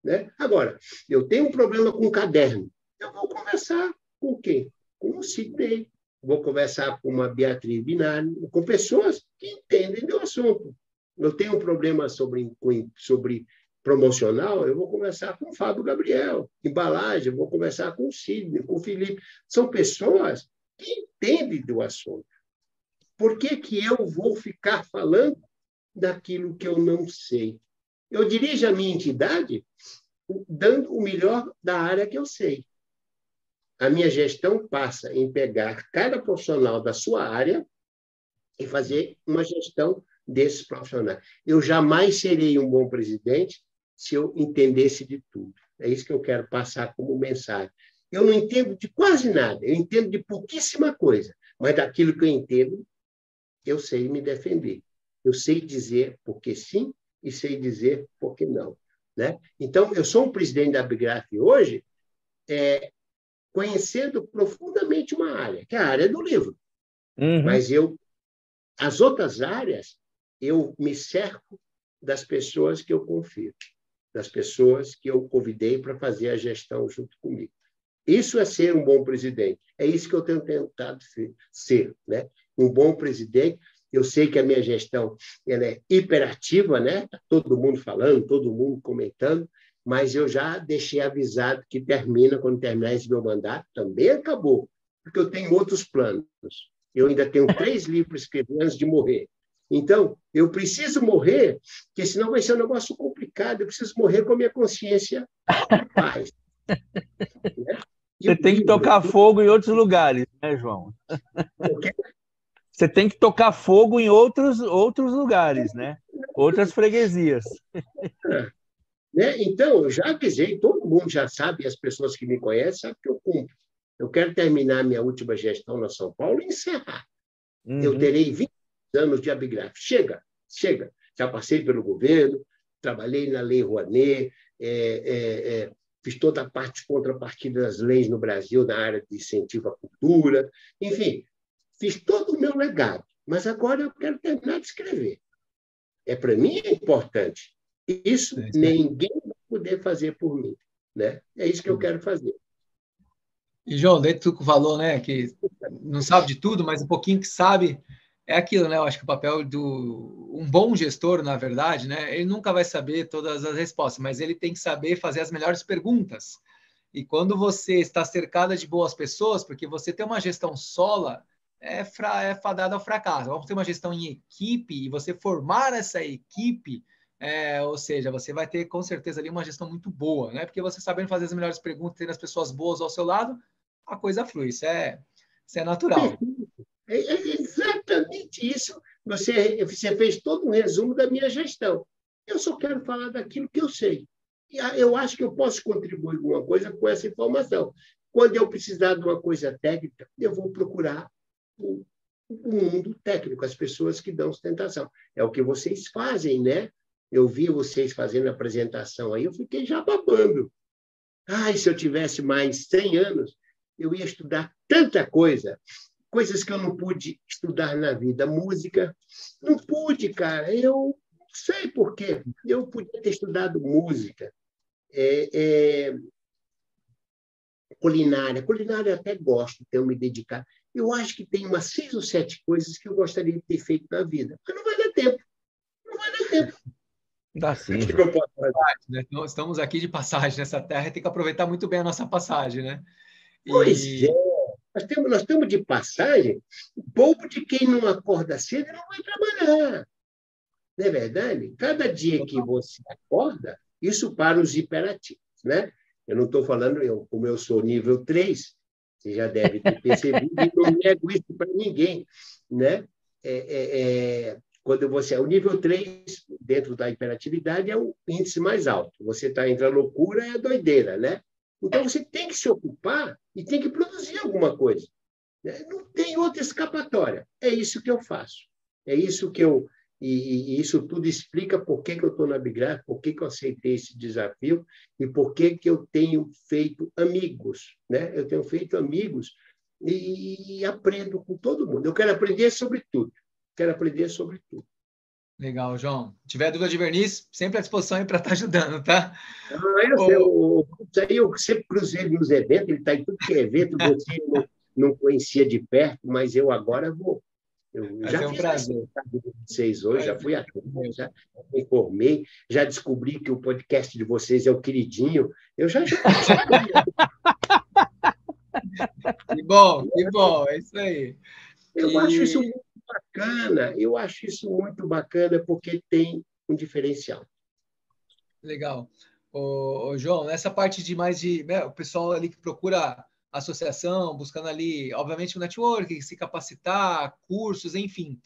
Né? Agora, eu tenho um problema com caderno. Eu vou conversar com quem? Com o Sidney. Vou conversar com uma Beatriz Binari, com pessoas que entendem do assunto. Eu tenho um problema sobre promocional, eu vou conversar com o Fábio Gabriel. Embalagem, eu vou conversar com o Sidney, com o Felipe. São pessoas que entendem do assunto. Por que eu vou ficar falando daquilo que eu não sei? Eu dirijo a minha entidade dando o melhor da área que eu sei. A minha gestão passa em pegar cada profissional da sua área e fazer uma gestão desses profissionais. Eu jamais serei um bom presidente se eu entendesse de tudo. É isso que eu quero passar como mensagem. Eu não entendo de quase nada, eu entendo de pouquíssima coisa, mas daquilo que eu entendo, eu sei me defender. Eu sei dizer porque sim e sei dizer porque não. né? Então, eu sou um presidente da Abigraf hoje, conhecendo profundamente uma área, que é a área do livro. Mas as outras áreas, eu me cerco das pessoas que eu confio, das pessoas que eu convidei para fazer a gestão junto comigo. Isso é ser um bom presidente. É isso que eu tenho tentado ser, né? Um bom presidente. Eu sei que a minha gestão ela é hiperativa, né? Tá todo mundo falando, todo mundo comentando, mas eu já deixei avisado que quando terminar esse meu mandato, também acabou, porque eu tenho outros planos. Eu ainda tenho 3 livros para escrever antes de morrer. Então, eu preciso morrer, porque senão vai ser um negócio complicado. Eu preciso morrer com a minha consciência em paz. Né? Você tem que tocar fogo em outros lugares, né, João? Você tem que tocar fogo em outros lugares, né? Outras freguesias. Né? Então, eu já avisei, todo mundo já sabe, as pessoas que me conhecem sabem que eu cumpro. Eu quero terminar minha última gestão na São Paulo e encerrar. Eu terei 20 anos de Abigraf. Chega. Já passei pelo governo, trabalhei na Lei Rouanet, fiz toda a parte de contrapartida das leis no Brasil na área de incentivo à cultura. Enfim, fiz todo o meu legado. Mas agora eu quero terminar de escrever. Para mim é importante. Isso ninguém vai poder fazer por mim. Né? É isso que eu quero fazer. E, João, dentro do que tu falou, né, que não sabe de tudo, mas um pouquinho que sabe, é aquilo, né? Eu acho que o papel um bom gestor, na verdade, né, ele nunca vai saber todas as respostas, mas ele tem que saber fazer as melhores perguntas. E quando você está cercada de boas pessoas, porque você tem uma gestão sola, é fadada ao fracasso. Vamos ter uma gestão em equipe e você formar essa equipe, ou seja, você vai ter com certeza ali uma gestão muito boa, né? Porque você sabendo fazer as melhores perguntas, tendo as pessoas boas ao seu lado, a coisa flui. Isso é natural. É exatamente isso. Você fez todo um resumo da minha gestão. Eu só quero falar daquilo que eu sei. E eu acho que eu posso contribuir com alguma coisa com essa informação. Quando eu precisar de uma coisa técnica, eu vou procurar o mundo técnico, as pessoas que dão sustentação. É o que vocês fazem, né? Eu vi vocês fazendo a apresentação aí, eu fiquei já babando. Se eu tivesse mais 100 anos, eu ia estudar tanta coisa, coisas que eu não pude estudar na vida. Música, não pude, cara. Eu não sei por quê. Eu podia ter estudado música. Culinária eu até gosto, tenho me dedicado. Eu acho que tem umas 6 ou 7 coisas que eu gostaria de ter feito na vida, mas não vai dar tempo. Dá sim. Nós estamos aqui de passagem nessa terra e tem que aproveitar muito bem a nossa passagem, né? Pois é. Nós estamos de passagem, o povo de quem não acorda cedo não vai trabalhar. Não é verdade? Cada dia que você acorda, isso para os hiperativos, né? Eu não estou falando, como eu sou nível 3, você já deve ter percebido, e não nego isso para ninguém, né? Quando o nível 3, dentro da hiperatividade, é o índice mais alto. Você está entre a loucura e a doideira, né? Então, você tem que se ocupar e tem que produzir alguma coisa. Né? Não tem outra escapatória. É isso que eu faço. É isso que eu... E isso tudo explica por que eu estou na Abigraf, por que eu aceitei esse desafio e por que eu tenho feito amigos. Né? Eu tenho feito amigos e aprendo com todo mundo. Eu quero aprender sobre tudo. Legal, João. Se tiver dúvida de verniz, sempre à disposição para estar ajudando, tá? Eu sempre cruzei nos eventos, ele está em tudo que é evento, você não conhecia de perto, mas eu agora vou. Eu já fiz prazer de vocês hoje, já fui a já me informei, já descobri que o podcast de vocês é o queridinho. Eu já Que bom, é isso aí. Eu acho isso muito bacana, porque tem um diferencial. Legal. João, nessa parte o pessoal ali que procura associação, buscando ali, obviamente, o network, se capacitar, cursos, enfim.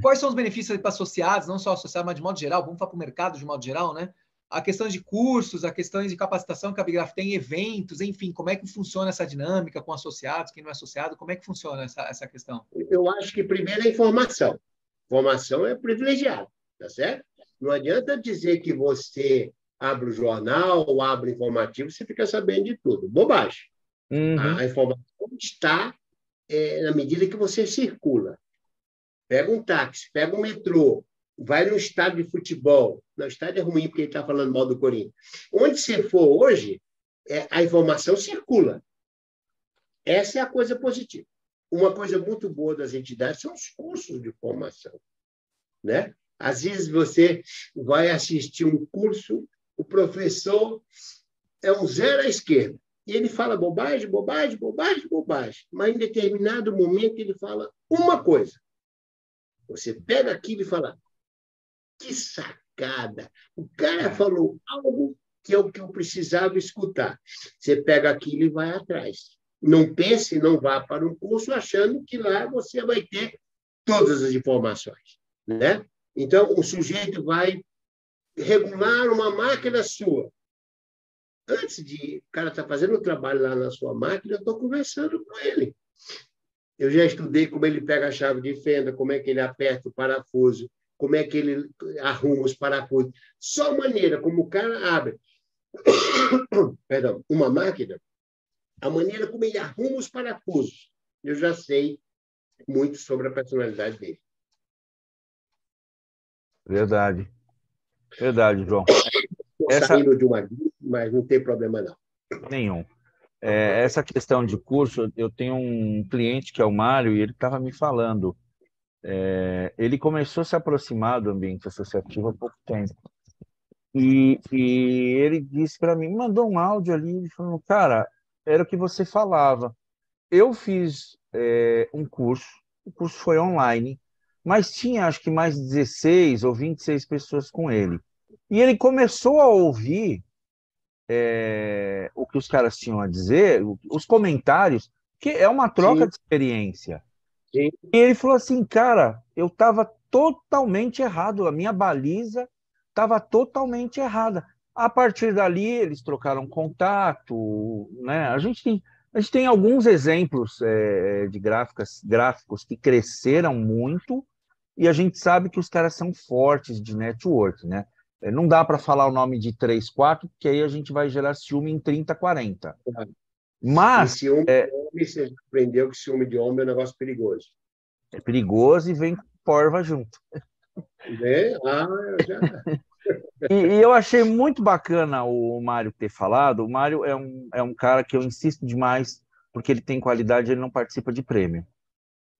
Quais são os benefícios para associados, não só associados, mas de modo geral, vamos falar para o mercado de modo geral, né? A questão de cursos, a questão de capacitação que a Abigraf tem, eventos, enfim, como é que funciona essa dinâmica com associados, quem não é associado, como é que funciona essa questão? Eu acho que primeiro é informação. Informação é privilegiada, tá certo? Não adianta dizer que você abre o jornal, ou abre o informativo, você fica sabendo de tudo. Bobagem. A informação está na medida que você circula. Pega um táxi, pega um metrô, vai no estádio de futebol. Não, o estádio é ruim porque ele está falando mal do Corinthians. Onde você for hoje, a informação circula. Essa é a coisa positiva. Uma coisa muito boa das entidades são os cursos de formação, né? Às vezes você vai assistir um curso, o professor é um zero à esquerda, e ele fala bobagem, bobagem, bobagem, bobagem, mas em determinado momento ele fala uma coisa. Você pega aquilo e fala, que sacada! O cara falou algo que é o que eu precisava escutar. Você pega aquilo e vai atrás. Não pense, não vá para um curso achando que lá você vai ter todas as informações, né? Então, o sujeito vai regular uma máquina sua. Antes de o cara estar fazendo o trabalho lá na sua máquina, eu estou conversando com ele. Eu já estudei como ele pega a chave de fenda, como é que ele aperta o parafuso, como é que ele arruma os parafusos. Só a maneira como o cara abre perdão, uma máquina, a maneira como ele arruma os parafusos, eu já sei muito sobre a personalidade dele. Verdade. Verdade, João. Estou saindo de uma gripe, mas não tem problema, não. Nenhum. Essa questão de curso, eu tenho um cliente que é o Mário, e ele estava me falando. Ele começou a se aproximar do ambiente associativo há pouco tempo. E ele disse para mim, mandou um áudio ali, falando, cara, era o que você falava. Eu fiz um curso, o curso foi online, mas tinha acho que mais 16 ou 26 pessoas com ele. E ele começou a ouvir o que os caras tinham a dizer, os comentários, que é uma troca de experiência. Sim. E ele falou assim, cara, eu estava totalmente errado, a minha baliza estava totalmente errada. A partir dali, eles trocaram contato, né? A gente tem alguns exemplos de gráficos que cresceram muito, e a gente sabe que os caras são fortes de network, né? Não dá para falar o nome de 3, 4, porque aí a gente vai gerar ciúme em 30, 40. Mas... E ciúme de homem, você já aprendeu que ciúme de homem é um negócio perigoso. É perigoso e vem com porva junto. Eu já... E eu achei muito bacana o Mário ter falado. O Mário é um cara que eu insisto demais, porque ele tem qualidade, ele não participa de prêmio.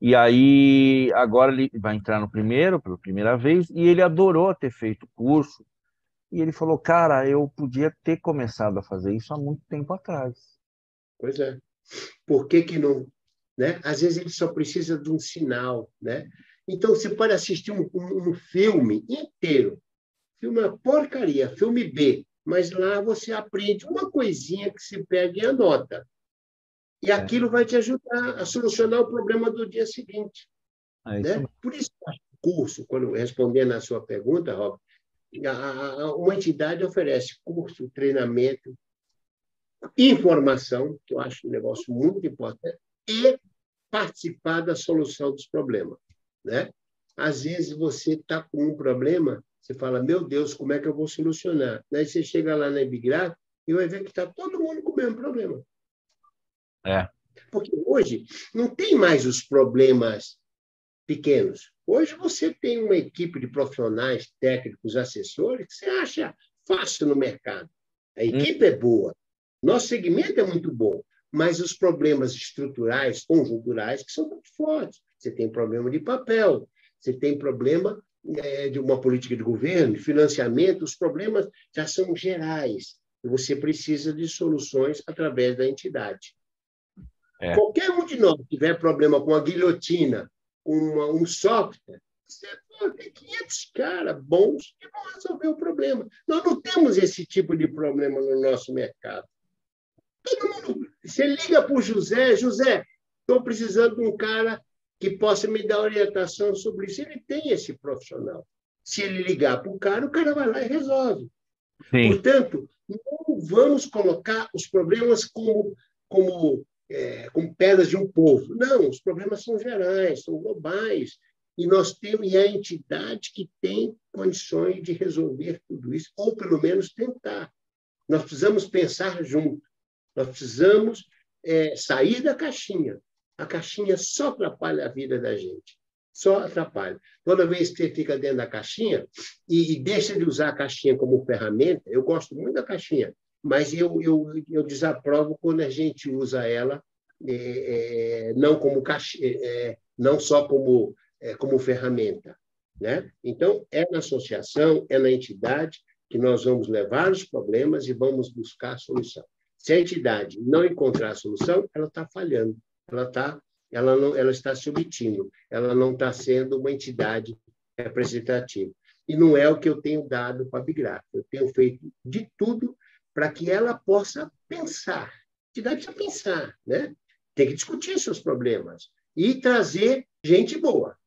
E aí, agora ele vai entrar no primeiro, pela primeira vez, e ele adorou ter feito o curso. E ele falou, cara, eu podia ter começado a fazer isso há muito tempo atrás. Pois é. Por que não? Né? Às vezes ele só precisa de um sinal, né? Então, você pode assistir um filme inteiro. Filme é uma porcaria, filme B. Mas lá você aprende uma coisinha que se pega e anota. E aquilo vai te ajudar a solucionar o problema do dia seguinte. Né? Por isso, o curso, quando respondendo a sua pergunta, Rob, uma entidade oferece curso, treinamento, informação, que eu acho um negócio muito importante, e participar da solução dos problemas. Né? Às vezes você está com um problema, você fala, meu Deus, como é que eu vou solucionar? Daí você chega lá na Ebigraf e vai ver que está todo mundo com o mesmo problema. Porque hoje não tem mais os problemas pequenos. Hoje você tem uma equipe de profissionais, técnicos, assessores, que você acha fácil no mercado. A equipe é boa. Nosso segmento é muito bom, mas os problemas estruturais, conjunturais, que são muito fortes. Você tem problema de papel, você tem problema de uma política de governo, de financiamento, os problemas já são gerais. E você precisa de soluções através da entidade. Qualquer um de nós tiver problema com a guilhotina, com um software, você tem 500 caras bons que vão resolver o problema. Nós não temos esse tipo de problema no nosso mercado. Todo mundo, você liga para o José, estou precisando de um cara que possa me dar orientação sobre isso. Ele tem esse profissional. Se ele ligar para o cara vai lá e resolve. Sim. Portanto, não vamos colocar os problemas como pedras de um povo. Não, os problemas são gerais, são globais. e nós temos, e é a entidade que tem condições de resolver tudo isso, ou pelo menos tentar. Nós precisamos pensar junto, nós precisamos sair da caixinha. A caixinha só atrapalha a vida da gente, só atrapalha. Toda vez que você fica dentro da caixinha e deixa de usar a caixinha como ferramenta, eu gosto muito da caixinha, mas eu desaprovo quando a gente usa ela não como não só como ferramenta, né? Então, é na associação, é na entidade que nós vamos levar os problemas e vamos buscar a solução. Se a entidade não encontrar a solução, ela está falhando, ela está se omitindo, ela não está sendo uma entidade representativa. E não é o que eu tenho dado para a Bigraf. Eu tenho feito de tudo para que ela possa pensar. A entidade precisa pensar, né? Tem que discutir seus problemas e trazer gente boa.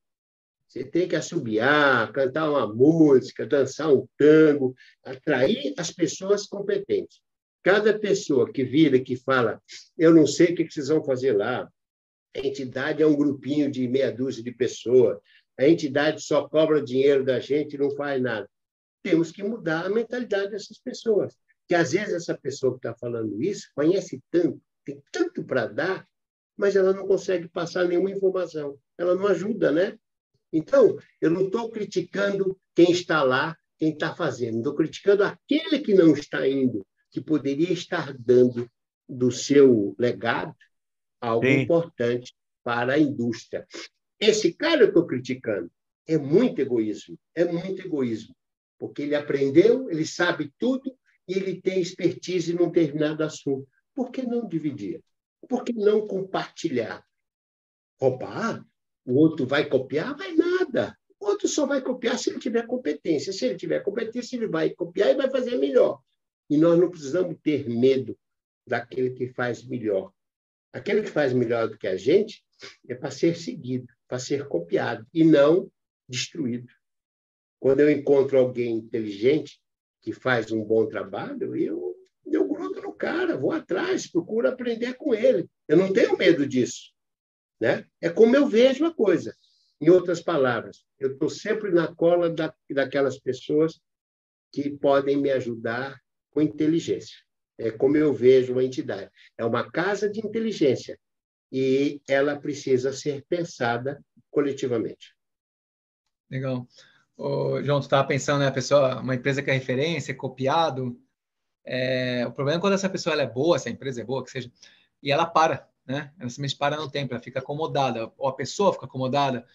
Você tem que assobiar, cantar uma música, dançar um tango, atrair as pessoas competentes. Cada pessoa que vira, que fala, eu não sei o que vocês vão fazer lá, a entidade é um grupinho de meia dúzia de pessoas, a entidade só cobra dinheiro da gente e não faz nada. Temos que mudar a mentalidade dessas pessoas. Porque, às vezes, essa pessoa que está falando isso conhece tanto, tem tanto para dar, mas ela não consegue passar nenhuma informação. Ela não ajuda, né? Então, eu não estou criticando quem está lá, quem está fazendo. Estou criticando aquele que não está indo, que poderia estar dando do seu legado algo importante para a indústria. Esse cara eu estou criticando. É muito egoísmo, porque ele aprendeu, ele sabe tudo e ele tem expertise num determinado assunto. Por que não dividir? Por que não compartilhar? Roubar? O outro vai copiar? Vai nada. O outro só vai copiar se ele tiver competência. Se ele tiver competência, ele vai copiar e vai fazer melhor. E nós não precisamos ter medo daquele que faz melhor. Aquele que faz melhor do que a gente é para ser seguido, para ser copiado e não destruído. Quando eu encontro alguém inteligente que faz um bom trabalho, eu grudo no cara, vou atrás, procuro aprender com ele. Eu não tenho medo disso, né? É como eu vejo a coisa. Em outras palavras, eu estou sempre na cola daquelas pessoas que podem me ajudar com inteligência. É como eu vejo uma entidade. É uma casa de inteligência e ela precisa ser pensada coletivamente. Legal. Ô, João, tu estava pensando, né, a pessoa, uma empresa que é referência, é copiado. O problema é quando essa pessoa ela é boa, se a empresa é boa, que seja, e ela para, né? Ela simplesmente para no tempo, ela fica acomodada, ou a pessoa fica acomodada.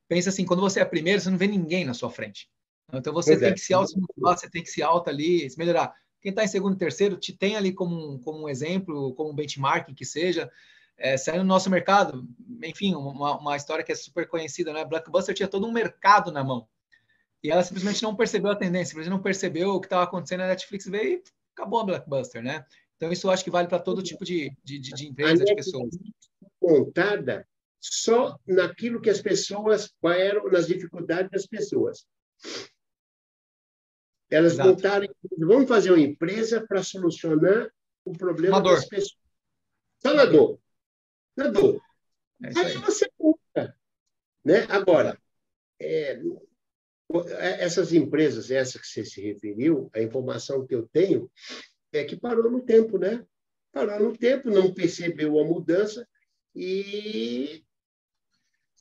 Pensa assim, quando você é primeiro, você não vê ninguém na sua frente. Então você tem que se auto-motivar, você tem que se ali, se melhorar. Quem está em segundo e terceiro, te tem ali como um exemplo, como um benchmark que seja. Saindo no nosso mercado, enfim, uma história que é super conhecida, né? Blockbuster tinha todo um mercado na mão. E ela simplesmente não percebeu a tendência, simplesmente não percebeu o que estava acontecendo, a Netflix veio e acabou a Blockbuster, né? Então, isso eu acho que vale para todo tipo de empresa, de pessoas. Montada só naquilo que as pessoas, quais eram as dificuldades das pessoas. Elas montaram, vamos fazer uma empresa para solucionar o problema das pessoas. Só na dor. Na dor. Aí você conta. Né? Agora, essas empresas, essa que você se referiu, a informação que eu tenho é que parou no tempo, né? Parou no tempo, não percebeu a mudança e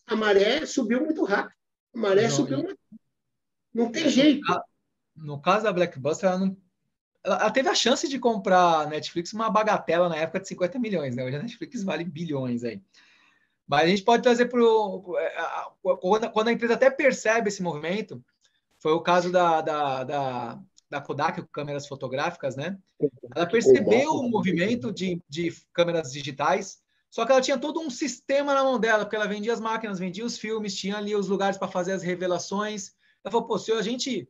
a maré subiu muito rápido. A maré subiu muito rápido. Não tem jeito. No caso da Blockbuster, ela teve a chance de comprar a Netflix uma bagatela na época de 50 milhões, né? Hoje a Netflix vale bilhões aí. Mas a gente pode trazer quando a empresa até percebe esse movimento, foi o caso da Kodak, com câmeras fotográficas, né? Ela percebeu o movimento de câmeras digitais, só que ela tinha todo um sistema na mão dela, porque ela vendia as máquinas, vendia os filmes, tinha ali os lugares para fazer as revelações. Ela falou, pô, se a gente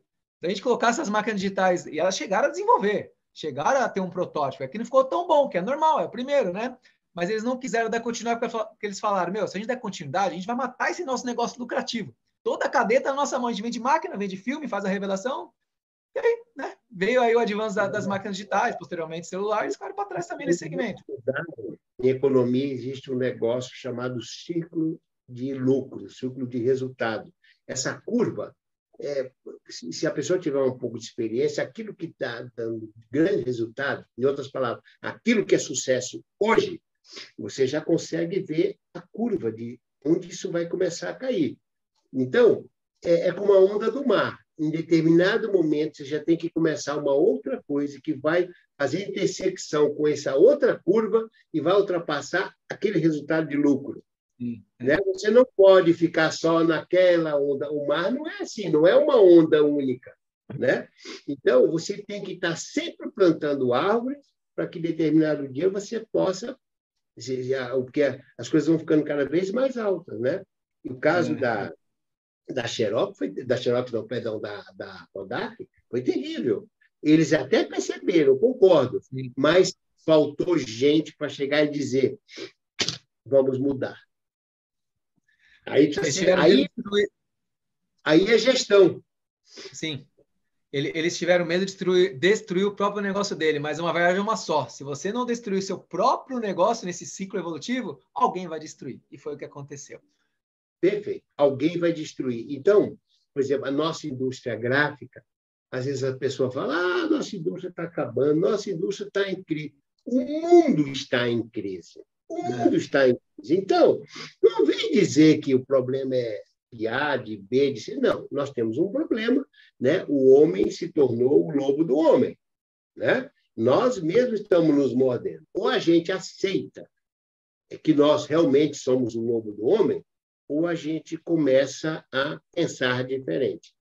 colocasse as máquinas digitais, e elas chegaram a desenvolver, chegaram a ter um protótipo, aqui não ficou tão bom, que é normal, é o primeiro, né? Mas eles não quiseram dar continuidade, porque eles falaram, se a gente der continuidade, a gente vai matar esse nosso negócio lucrativo. Toda a cadeia está na nossa mão, a gente vende máquina, vende filme, faz a revelação, e aí, né? Veio aí o avanço das máquinas digitais, posteriormente celulares, ficaram para trás também nesse segmento. Em economia existe um negócio chamado ciclo de lucro, ciclo de resultado. Essa curva, se a pessoa tiver um pouco de experiência, aquilo que está dando grande resultado, em outras palavras, aquilo que é sucesso hoje, você já consegue ver a curva de onde isso vai começar a cair. Então, é como a onda do mar. Em determinado momento, você já tem que começar uma outra coisa que vai fazer intersecção com essa outra curva e vai ultrapassar aquele resultado de lucro. Né? Você não pode ficar só naquela onda. O mar não é assim, não é uma onda única. Né? Então, você tem que estar sempre plantando árvores para que, em determinado dia, você possa... Porque as coisas vão ficando cada vez mais altas. Né? E o caso da Xerox, da Kodak, foi terrível. Eles até perceberam, concordo, mas faltou gente para chegar e dizer: vamos mudar. Aí é gestão. Sim. Eles tiveram medo de destruir o próprio negócio dele, mas uma verdade é uma só. Se você não destruir seu próprio negócio nesse ciclo evolutivo, alguém vai destruir. E foi o que aconteceu. Perfeito. Alguém vai destruir. Então, por exemplo, a nossa indústria gráfica, às vezes a pessoa fala: nossa indústria está acabando, nossa indústria está em crise. O mundo está em crise. O mundo está em crise. Então, não vem dizer que o problema é de A, de B, de C. Não, nós temos um problema. Né? O homem se tornou o lobo do homem. Né? Nós mesmos estamos nos mordendo. Ou a gente aceita que nós realmente somos o lobo do homem, ou a gente começa a pensar diferente.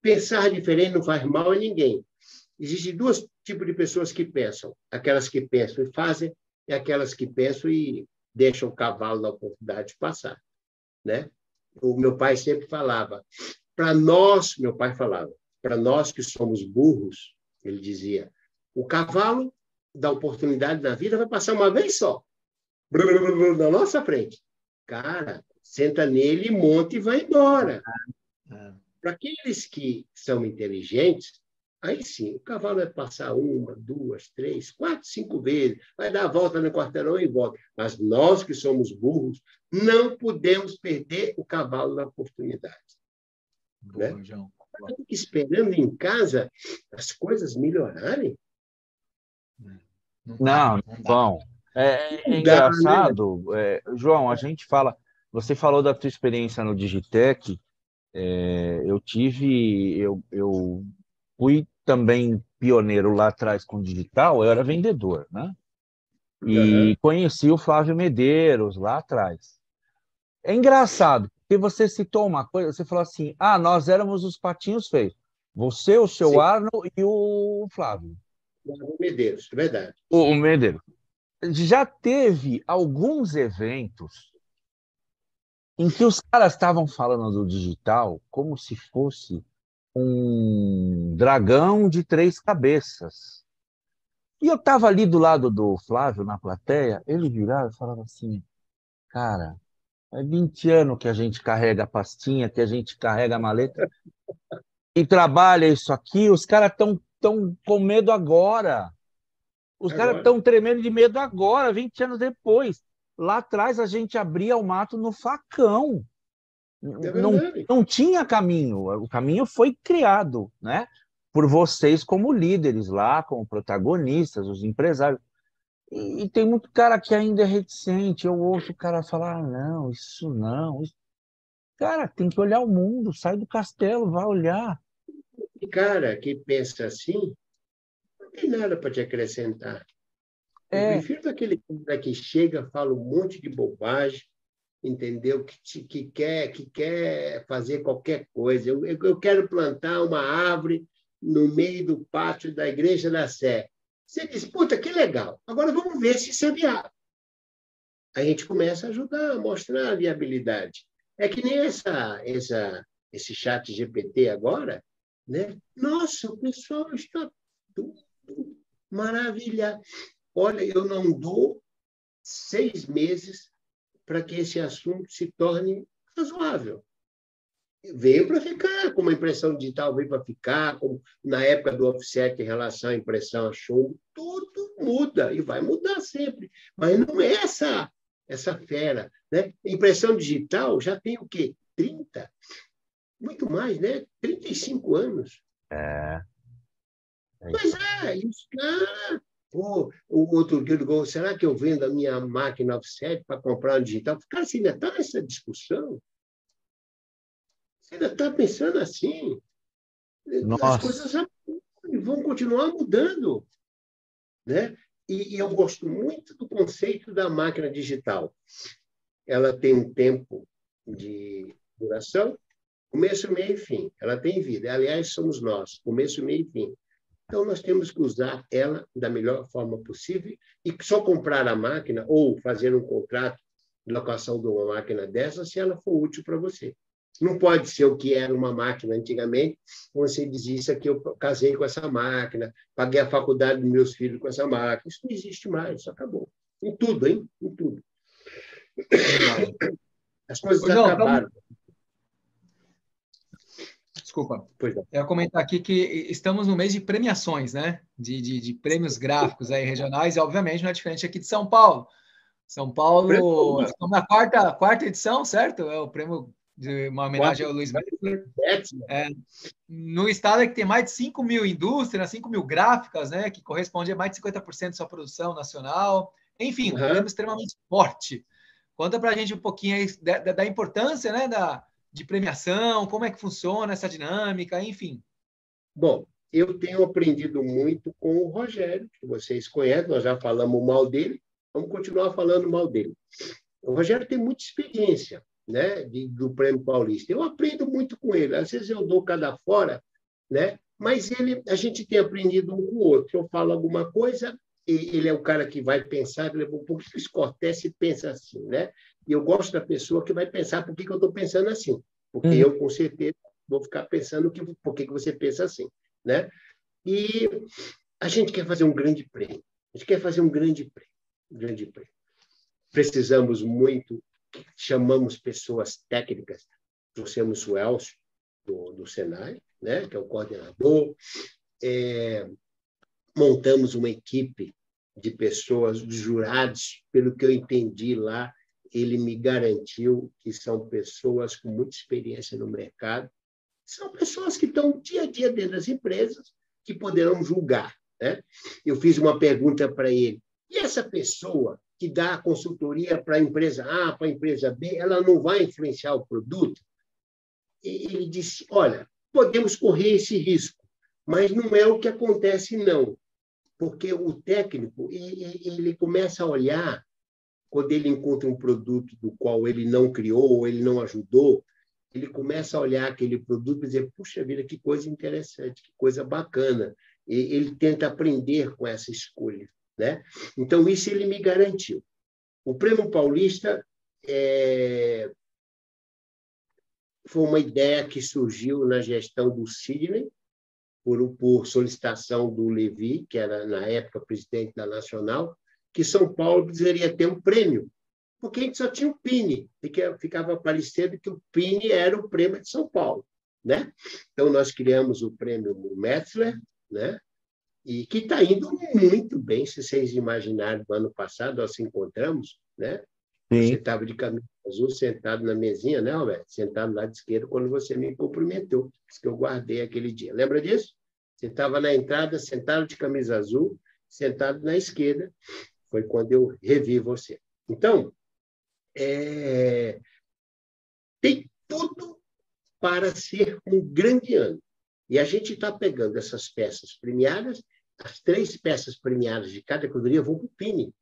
Pensar diferente não faz mal a ninguém. Existem dois tipos de pessoas que pensam. Aquelas que pensam e fazem, e aquelas que pensam e deixam o cavalo na oportunidade de passar. Né? O meu pai sempre falava, para nós que somos burros, ele dizia, o cavalo da oportunidade na vida vai passar uma vez só, na nossa frente. Cara, senta nele, monta e vai embora. Para aqueles que são inteligentes, aí sim, o cavalo vai passar 1, 2, 3, 4, 5 vezes, vai dar a volta no quarteirão e volta. Mas nós que somos burros, não podemos perder o cavalo da oportunidade. Boa, né? João. Esperando em casa as coisas melhorarem? Não, bom. É engraçado, João, a gente fala... Você falou da tua experiência no Digitec. Eu fui também pioneiro lá atrás com digital, eu era vendedor, né? E conheci o Flávio Medeiros lá atrás. É engraçado, porque você citou uma coisa, você falou assim, nós éramos os patinhos feios. Você, o seu Arno e o Flávio. O Medeiros, é verdade. O Medeiros. Já teve alguns eventos em que os caras estavam falando do digital como se fosse um dragão de 3 cabeças. E eu estava ali do lado do Flávio, na plateia, ele virava e falava assim, cara, é 20 anos que a gente carrega a pastinha, que a gente carrega a maleta, e trabalha isso aqui, os caras estão com medo agora. Os caras estão tremendo de medo agora, 20 anos depois. Lá atrás a gente abria o mato no facão. Não tinha caminho. O caminho foi criado, né? Por vocês como líderes lá, como protagonistas, os empresários. E tem muito cara que ainda é reticente. Eu ouço o cara falar, não, isso não. Cara, tem que olhar o mundo, sai do castelo, vai olhar. E cara que pensa assim, não tem nada para te acrescentar. Eu prefiro daquele cara que chega, fala um monte de bobagem, entendeu? Que quer fazer qualquer coisa. Eu quero plantar uma árvore no meio do pátio da Igreja da Sé. Você diz, puta, que legal. Agora vamos ver se isso é viável. A gente começa a ajudar, a mostrar a viabilidade. É que nem esse chat GPT agora, né? Nossa, o pessoal está tudo maravilhado. Olha, eu não dou 6 meses para que esse assunto se torne razoável. Veio para ficar, como a impressão digital veio para ficar, como na época do offset em relação à impressão a chumbo, tudo muda e vai mudar sempre. Mas não é essa fera, né? Impressão digital já tem o quê? 30? Muito mais, né? 35 anos. Pois é, e os caras... Pô, o outro dia ligou, será que eu vendo a minha máquina offset para comprar um digital? Cara, você ainda está nessa discussão? Você ainda está pensando assim? Nossa. As coisas vão continuar mudando, né? E eu gosto muito do conceito da máquina digital. Ela tem um tempo de duração, começo, meio e fim. Ela tem vida. Aliás, somos nós, começo, meio e fim. Então, nós temos que usar ela da melhor forma possível e só comprar a máquina ou fazer um contrato de locação de uma máquina dessa se ela for útil para você. Não pode ser o que era uma máquina antigamente, você dizia que eu casei com essa máquina, paguei a faculdade dos meus filhos com essa máquina. Isso não existe mais, isso acabou. Em tudo, hein? Em tudo. As coisas acabaram. Desculpa. Eu ia comentar aqui que estamos no mês de premiações, né? De prêmios gráficos aí regionais, e obviamente não é diferente aqui de São Paulo. São Paulo, estamos na quarta edição, certo? É o prêmio de uma homenagem ao Luiz Metzler. No estado é que tem mais de 5 mil indústrias, 5 mil gráficas, né? Que corresponde a mais de 50% da sua produção nacional. Enfim, um prêmio extremamente forte. Conta para a gente um pouquinho aí da importância, né? De premiação, como é que funciona essa dinâmica, enfim. Bom, eu tenho aprendido muito com o Rogério, que vocês conhecem, nós já falamos mal dele, vamos continuar falando mal dele. O Rogério tem muita experiência, né, do Prêmio Paulista. Eu aprendo muito com ele, às vezes eu dou cada fora, né, mas a gente tem aprendido um com o outro. Eu falo alguma coisa, e ele é o cara que vai pensar, por que o Scortese pensa assim, né? E eu gosto da pessoa que vai pensar por que eu estou pensando assim. Porque eu, com certeza, vou ficar pensando por que você pensa assim, né? E a gente quer fazer um grande prêmio. A gente quer fazer um grande prêmio. Precisamos muito, chamamos pessoas técnicas, trouxemos o Elcio, do Senai, né? Que é o coordenador, montamos uma equipe de pessoas, de jurados, pelo que eu entendi lá, ele me garantiu que são pessoas com muita experiência no mercado, são pessoas que estão dia a dia dentro das empresas, que poderão julgar, né? Eu fiz uma pergunta para ele, e essa pessoa que dá a consultoria para a empresa A, para a empresa B, ela não vai influenciar o produto? E ele disse, olha, podemos correr esse risco, mas não é o que acontece, não. Porque o técnico, ele começa a olhar, quando ele encontra um produto do qual ele não criou ou ele não ajudou, ele começa a olhar aquele produto e dizer, puxa vida, que coisa interessante, que coisa bacana. E ele tenta aprender com essa escolha, né? Então, isso ele me garantiu. O Prêmio Paulista foi uma ideia que surgiu na gestão do Sidney, por solicitação do Levi, que era, na época, presidente da Nacional, que São Paulo precisaria ter um prêmio, porque a gente só tinha o Pini, porque ficava parecendo que o Pini era o prêmio de São Paulo, né? Então, nós criamos o prêmio Metzler, né? E que está indo muito bem, se vocês imaginarem, no ano passado nós se encontramos, né? Sim. Você estava de camisa azul, sentado na mesinha, né, Roberto? Sentado lá de esquerda, quando você me cumprimentou, que eu guardei aquele dia. Lembra disso? Você estava na entrada, sentado de camisa azul, sentado na esquerda, foi quando eu revi você. Então, tem tudo para ser um grande ano. E a gente está pegando essas peças premiadas, as 3 peças premiadas de cada categoria vão para o Pini,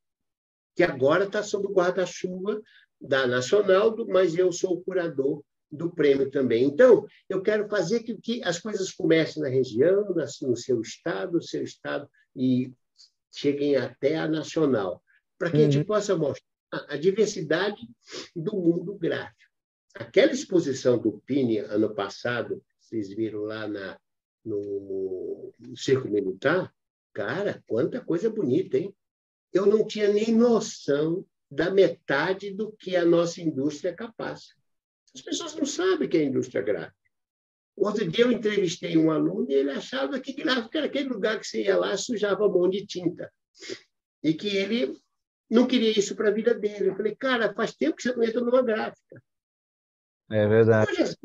que agora está sob o guarda-chuva da Nacional, mas eu sou o curador do prêmio também. Então, eu quero fazer que as coisas comecem na região, no seu estado, e cheguem até a Nacional, para que a gente possa mostrar a diversidade do mundo gráfico. Aquela exposição do Pini, ano passado, vocês viram lá no Circo Militar, cara, quanta coisa bonita, hein? Eu não tinha nem noção da metade do que a nossa indústria é capaz. As pessoas não sabem o que é a indústria gráfica. Outro dia eu entrevistei um aluno e ele achava que gráfico era aquele lugar que você ia lá e sujava a mão de tinta. E que ele não queria isso para a vida dele. Eu falei, cara, faz tempo que você não entra numa gráfica. É verdade. Hoje,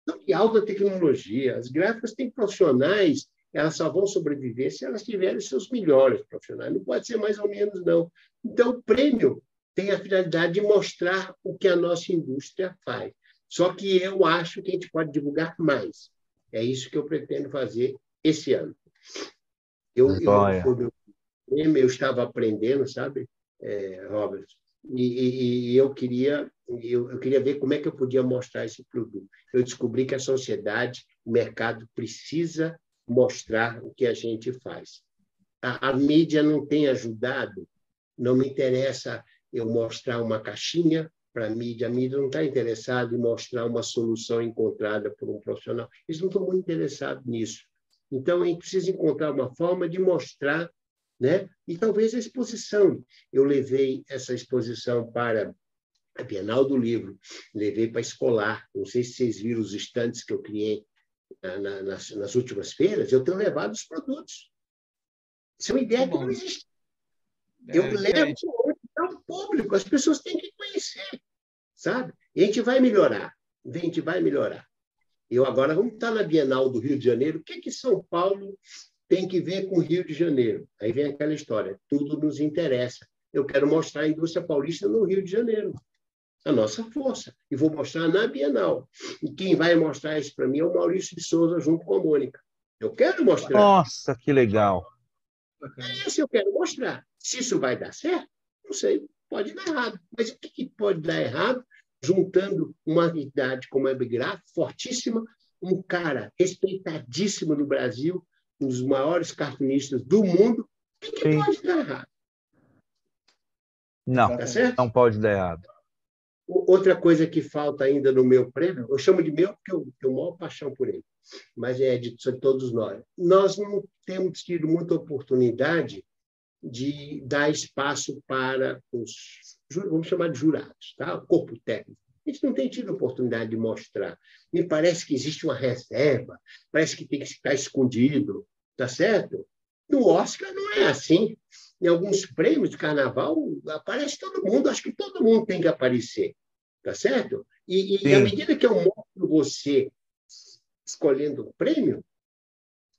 são de alta tecnologia. As gráficas têm profissionais, elas só vão sobreviver se elas tiverem seus melhores profissionais. Não pode ser mais ou menos, não. Então, o prêmio tem a finalidade de mostrar o que a nossa indústria faz. Só que eu acho que a gente pode divulgar mais. É isso que eu pretendo fazer esse ano. Eu estava aprendendo, sabe, Robert? E eu queria ver como é que eu podia mostrar esse produto. Eu descobri que a sociedade, o mercado precisa mostrar o que a gente faz. A mídia não tem ajudado, não me interessa eu mostrar uma caixinha para a mídia não está interessada em mostrar uma solução encontrada por um profissional. Eles não estão muito interessados nisso. Então, a gente precisa encontrar uma forma de mostrar, né? E talvez a exposição. Eu levei essa exposição para a Bienal do Livro, levei para a Escolar. Não sei se vocês viram os estantes que eu criei nas últimas feiras. Eu tenho levado os produtos. Isso é uma ideia que não existe. Eu levo para o público, as pessoas têm que conhecer, sabe? E a gente vai melhorar. Eu agora vamos estar na Bienal do Rio de Janeiro. O que São Paulo tem que ver com o Rio de Janeiro? Aí vem aquela história, tudo nos interessa. Eu quero mostrar a indústria paulista no Rio de Janeiro, a nossa força. E vou mostrar na Bienal. E quem vai mostrar isso para mim é o Maurício de Souza, junto com a Mônica. Eu quero mostrar. Nossa, que legal. É isso que eu quero mostrar. Se isso vai dar certo, não sei, pode dar errado. Mas o que pode dar errado? Juntando uma entidade como a Ebigraf, fortíssima, um cara respeitadíssimo no Brasil, um dos maiores cartunistas do mundo, o que pode dar errado? Não, tá certo? Não pode dar errado. Outra coisa que falta ainda no meu prêmio, eu chamo de meu porque eu tenho maior paixão por ele, mas é de todos nós. Nós não temos tido muita oportunidade de dar espaço para os, vamos chamar de jurados, tá? O corpo técnico. A gente não tem tido oportunidade de mostrar. Me parece que existe uma reserva, parece que tem que ficar escondido, tá certo? No Oscar não é assim. Em alguns prêmios de carnaval aparece todo mundo, acho que todo mundo tem que aparecer, tá certo? E à medida que eu mostro você escolhendo o prêmio,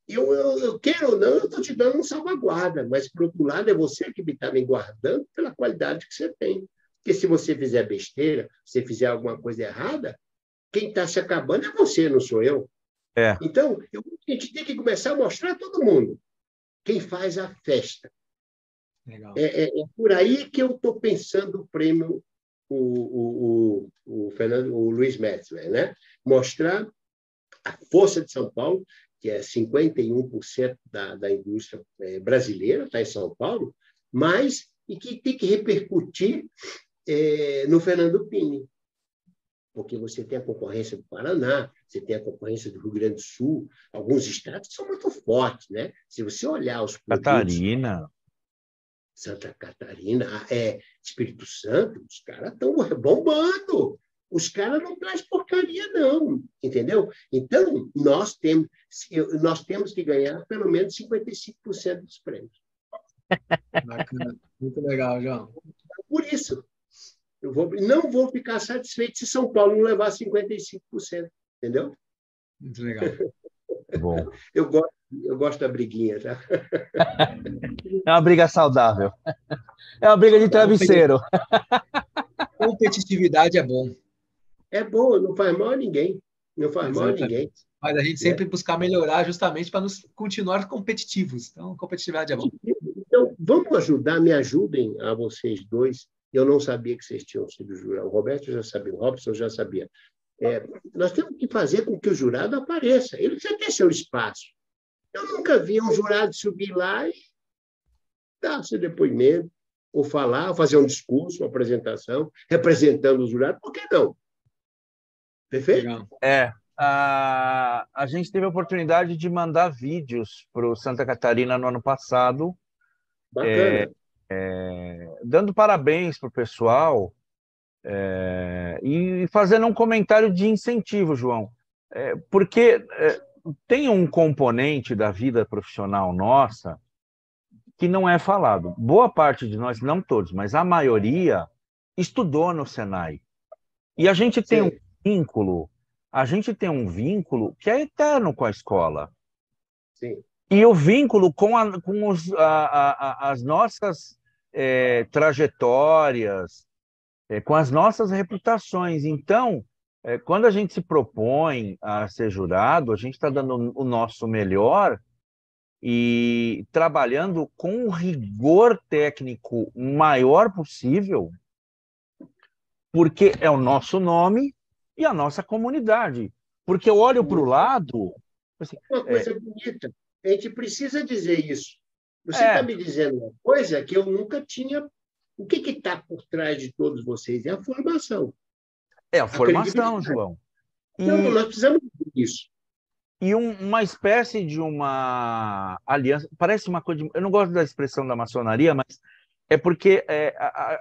eu quero ou não, eu estou te dando uma salvaguarda, mas, por outro lado, é você que está me guardando pela qualidade que você tem. Porque se você fizer besteira, se fizer alguma coisa errada, quem está se acabando é você, não sou eu. Então, a gente tem que começar a mostrar a todo mundo quem faz a festa. Legal. É por aí que eu estou pensando o prêmio, o Luiz Metzler, né? Mostrar a força de São Paulo, que é 51% da indústria brasileira, está em São Paulo, mas e que tem que repercutir no Fernando Pini. Porque você tem a concorrência do Paraná, você tem a concorrência do Rio Grande do Sul, alguns estados são muito fortes, né? Se você olhar os produtos... Santa Catarina, Espírito Santo, os caras estão bombando. Os caras não trazem porcaria, não, entendeu? Então, nós temos que ganhar pelo menos 55% dos prêmios. Bacana. Muito legal, João. Por isso, não vou ficar satisfeito se São Paulo não levar 55%, entendeu? Muito legal. Bom. Eu gosto da briguinha, tá? É uma briga saudável. É uma briga de travesseiro. Competitividade é bom. É bom, não faz mal a ninguém. Não faz mal a ninguém. Mas a gente sempre buscar melhorar justamente para nos continuar competitivos. Então, competitividade é bom. Então, vamos ajudar, me ajudem a vocês dois. Eu não sabia que vocês tinham sido jurados. O Roberto já sabia, o Robson já sabia. Nós temos que fazer com que o jurado apareça. Ele precisa ter seu espaço. Eu nunca vi um jurado subir lá e dar seu depoimento, ou falar, ou fazer um discurso, uma apresentação, representando o jurado. Por que não? Perfeito? Legal. A gente teve a oportunidade de mandar vídeos para o Santa Catarina no ano passado. Bacana. Dando parabéns para o pessoal e fazendo um comentário de incentivo, João. Porque tem um componente da vida profissional nossa que não é falado. Boa parte de nós, não todos, mas a maioria, estudou no Senai. E a gente tem Sim. a gente tem um vínculo que é eterno com a escola. Sim. E o vínculo com, as nossas trajetórias, com as nossas reputações. Então, quando a gente se propõe a ser jurado, a gente está dando o nosso melhor e trabalhando com o rigor técnico maior possível, porque é o nosso nome e a nossa comunidade. Porque eu olho para o lado... Assim, Uma coisa bonita. A gente precisa dizer isso. Você está é, me dizendo uma coisa que eu nunca tinha. O que está por trás de todos vocês? É a formação, é a a formação, credibilidade. João. Então, E, nós precisamos disso. e uma espécie de uma aliança, parece uma coisa, eu não gosto da expressão da maçonaria, mas é porque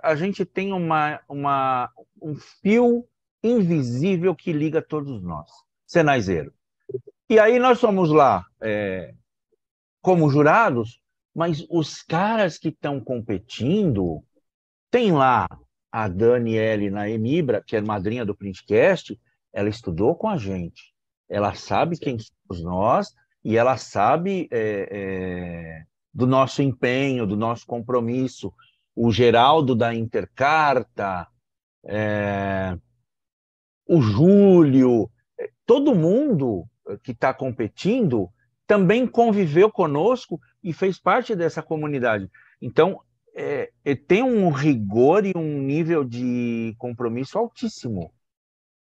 a gente tem um fio invisível que liga todos nós, Senaizeiro. E aí nós somos lá como jurados, mas os caras que estão competindo, tem lá a Daniele na Emibra, que é madrinha do Printcast, ela estudou com a gente. Ela sabe quem somos nós e ela sabe do nosso empenho, do nosso compromisso. O Geraldo da Intercarta, o Júlio, todo mundo que está competindo também conviveu conosco e fez parte dessa comunidade. Então, tem um rigor e um nível de compromisso altíssimo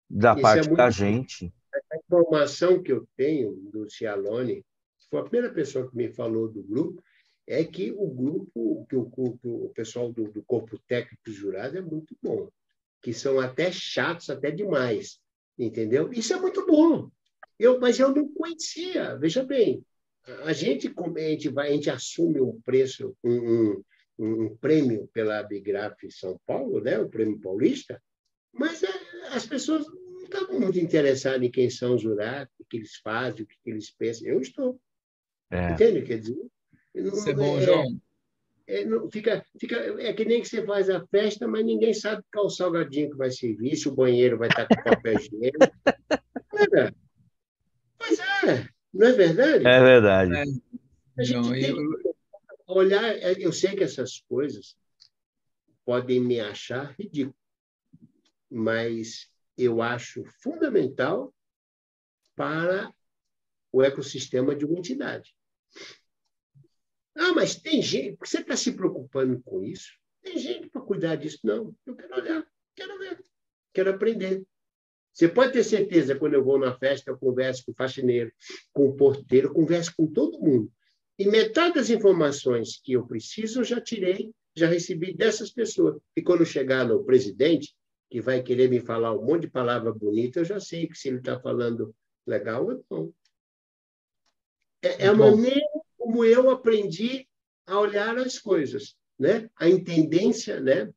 da Isso é parte da muito. gente. A informação que eu tenho do Cialone, foi a primeira pessoa que me falou do grupo, é que o grupo, que o pessoal do corpo técnico jurado é muito bom, que são até chatos, até demais, entendeu? Isso é muito bom. Mas eu não conhecia. Veja bem, a gente assume um preço, um prêmio pela Abigraf São Paulo, né? O prêmio paulista, mas as pessoas não estão muito interessadas em quem são os jurados, o que eles fazem, o que eles pensam. Eu estou. É, Entende? Quer dizer, Isso é bom, João. é que nem que você faz a festa, mas ninguém sabe qual o salgadinho que vai servir, se o banheiro vai estar com papel higiênico. Pois não é verdade? é verdade. É, A gente João, tem que olhar. Eu sei que essas coisas podem me achar ridículo, mas eu acho fundamental para o ecossistema de uma entidade. Mas tem gente. Você está se preocupando com isso? Tem gente para cuidar disso? Não. Eu quero olhar, quero ver, quero aprender. Você pode ter certeza, quando eu vou na festa, eu converso com o faxineiro, com o porteiro, eu converso com todo mundo. E metade das informações que eu preciso, eu já tirei, já recebi dessas pessoas. E quando chegar no presidente, que vai querer me falar um monte de palavra bonita, eu já sei que se ele está falando legal ou não. É a maneira como eu aprendi a olhar as coisas, né? A intendência, né?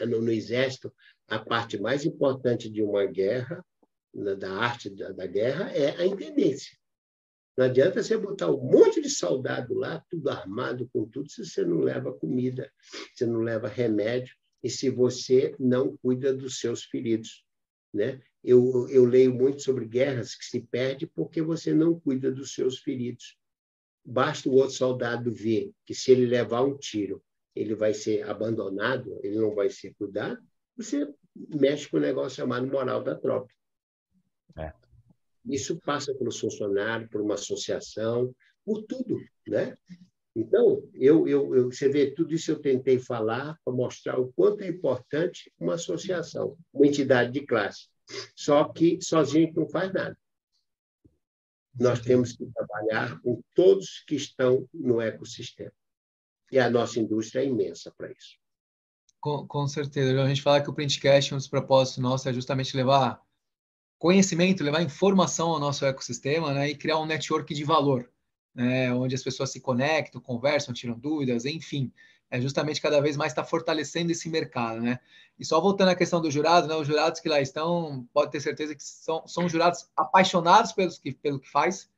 No Exército, a parte mais importante de uma guerra, da arte da guerra, é a intendência. Não adianta você botar um monte de soldado lá, tudo armado com tudo, se você não leva comida, você não leva remédio, e se você não cuida dos seus feridos, né? Eu leio muito sobre guerras que se perdem porque você não cuida dos seus feridos. Basta o outro soldado ver que se ele levar um tiro, ele vai ser abandonado, ele não vai ser cuidado, você mexe com o negócio chamado moral da tropa. Isso passa pelos funcionários, por uma associação, por tudo, né? Então, você vê, tudo isso eu tentei falar para mostrar o quanto é importante uma associação, uma entidade de classe. Só que sozinho a gente não faz nada. Nós temos que trabalhar com todos que estão no ecossistema. E a nossa indústria é imensa para isso. Com certeza. A gente fala que o Printcast, um dos propósitos nossos é justamente levar conhecimento, levar informação ao nosso ecossistema, né, e criar um network de valor, né, onde as pessoas se conectam, conversam, tiram dúvidas, enfim. É justamente cada vez mais está fortalecendo esse mercado, né? E só voltando à questão do jurado, né, os jurados que lá estão, pode ter certeza que são jurados apaixonados pelo que faz,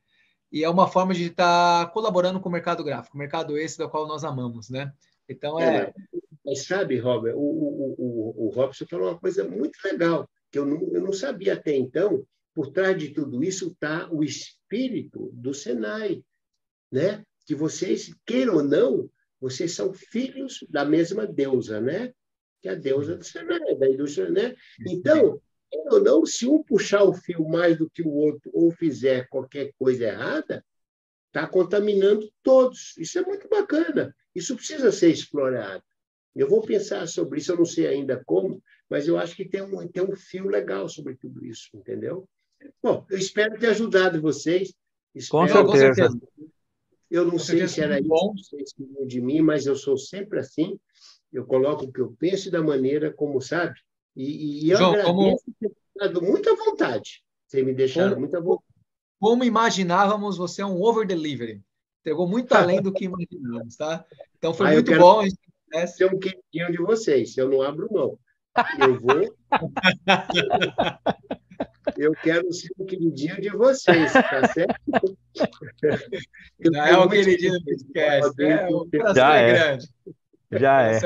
e é uma forma de estar colaborando com o mercado gráfico, o mercado esse do qual nós amamos, né? Então, Mas sabe, Robert, o Robson falou uma coisa muito legal, que eu não sabia até então. Por trás de tudo isso está o espírito do Senai, né? Que vocês, queiram ou não, vocês são filhos da mesma deusa, né? Que é a deusa do Senai, da indústria, né? Então, queiram ou não, se um puxar o fio mais do que o outro ou fizer qualquer coisa errada, está contaminando todos. Isso é muito bacana. Isso precisa ser explorado. Eu vou pensar sobre isso, eu não sei ainda como, mas eu acho que tem um fio legal sobre tudo isso, entendeu? Bom, eu espero ter ajudado vocês. Com certeza. Eu não sei se era isso que vocês queriam de mim, mas eu sou sempre assim. Eu coloco o que eu penso e da maneira como, sabe? E eu João, agradeço ter dado muita vontade. Vocês me deixaram muita vontade. Como imaginávamos, você é um over-delivery. Pegou muito além do que imaginávamos, tá? Então foi muito bom. Ser um queridinho de vocês, eu não abro mão. Eu quero ser um queridinho de vocês, tá certo? Já é o queridinho do podcast. O coração é grande. Já é.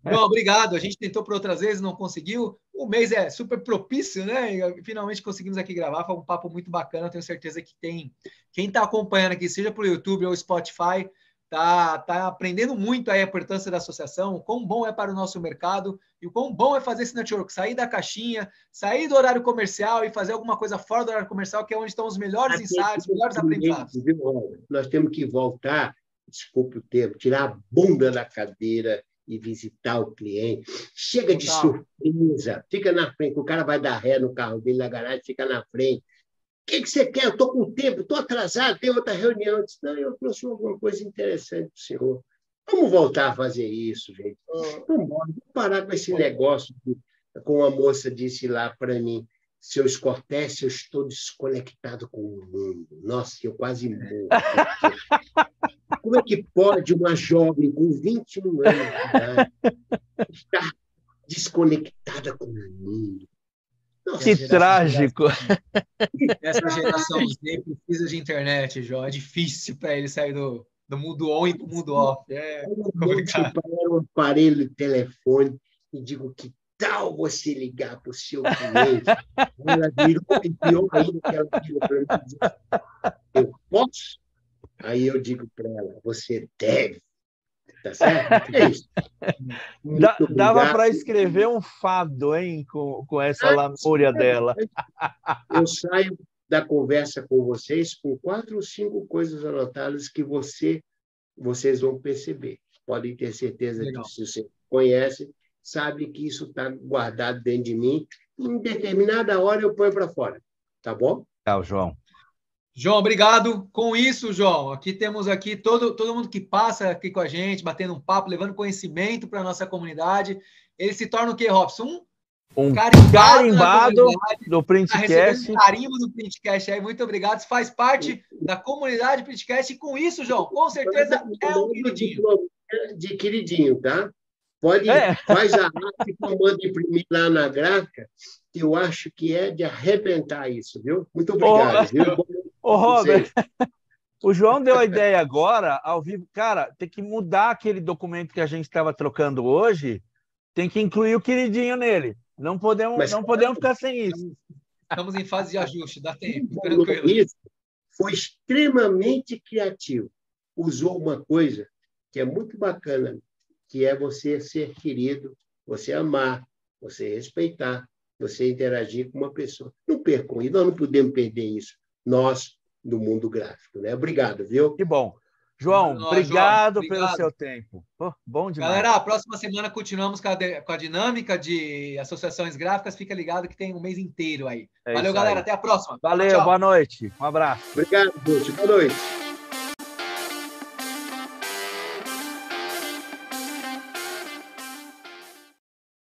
Não, obrigado. A gente tentou por outras vezes, não conseguiu. O mês é super propício, né? E finalmente conseguimos aqui gravar. Foi um papo muito bacana. Tenho certeza que quem está acompanhando aqui, seja por YouTube ou Spotify, tá aprendendo muito aí a importância da associação, o quão bom é para o nosso mercado e o quão bom é fazer esse network, sair da caixinha, sair do horário comercial e fazer alguma coisa fora do horário comercial, que é onde estão os melhores insights, os melhores aprendizados. Nós temos que voltar, desculpe o termo, tirar a bunda da cadeira e visitar o cliente. Chega de surpresa, fica na frente, o cara vai dar ré no carro dele na garagem, fica na frente. O que você quer? Eu estou com tempo, estou atrasado, tem outra reunião. Eu disse, não, eu trouxe alguma coisa interessante para o senhor. Vamos voltar a fazer isso, gente. Vamos parar com esse negócio. Como a moça disse lá para mim, se eu escortece, eu estou desconectado com o mundo. Nossa, eu quase morro. Como é que pode uma jovem com 21 anos de idade estar desconectada com o mundo? Nossa, que trágico. Essa geração Z precisa de internet, João. É difícil para ele sair do mundo on e do mundo off. É complicado. Eu um aparelho de telefone e digo, que tal você ligar para o seu cliente? Ela virou e pior ainda que ela virou para mim e disse, eu posso? Aí eu digo para ela, você deve. Tá certo? É isso. Dava para escrever um fado, hein, com essa lamúria dela. Eu saio da conversa com vocês com 4 ou 5 coisas anotadas que vocês vão perceber. Podem ter certeza que, se você conhece, sabe que isso está guardado dentro de mim. Em determinada hora eu ponho para fora. Tá bom? Tchau, João. João, obrigado. Com isso, João, aqui temos aqui todo mundo que passa aqui com a gente, batendo um papo, levando conhecimento para a nossa comunidade. Ele se torna o quê, Robson? Um carimbado do Printcast. Um carimbo do Printcast aí. Muito obrigado. Você faz parte da comunidade Printcast. E com isso, João, com certeza é um queridinho. De queridinho, tá? Faz a arte que eu mando imprimir lá na gráfica, que eu acho que é de arrebentar isso, viu? Muito obrigado, viu? Ô, Robert, o João deu a ideia agora, ao vivo. Cara, tem que mudar aquele documento que a gente estava trocando hoje, tem que incluir o queridinho nele. Não podemos ficar sem isso. Estamos em fase de ajuste, dá tempo. Isso foi extremamente criativo. Usou uma coisa que é muito bacana, que é você ser querido, você amar, você respeitar, você interagir com uma pessoa. Não percam isso, nós não podemos perder isso. Nós, do mundo gráfico, né? Obrigado, viu? Que bom. João, obrigado pelo seu tempo. Bom demais. Galera, a próxima semana continuamos com a dinâmica de associações gráficas. Fica ligado que tem um mês inteiro aí. Valeu, galera. Até a próxima. Valeu, tchau. Boa noite. Um abraço. Obrigado, gente. Boa noite.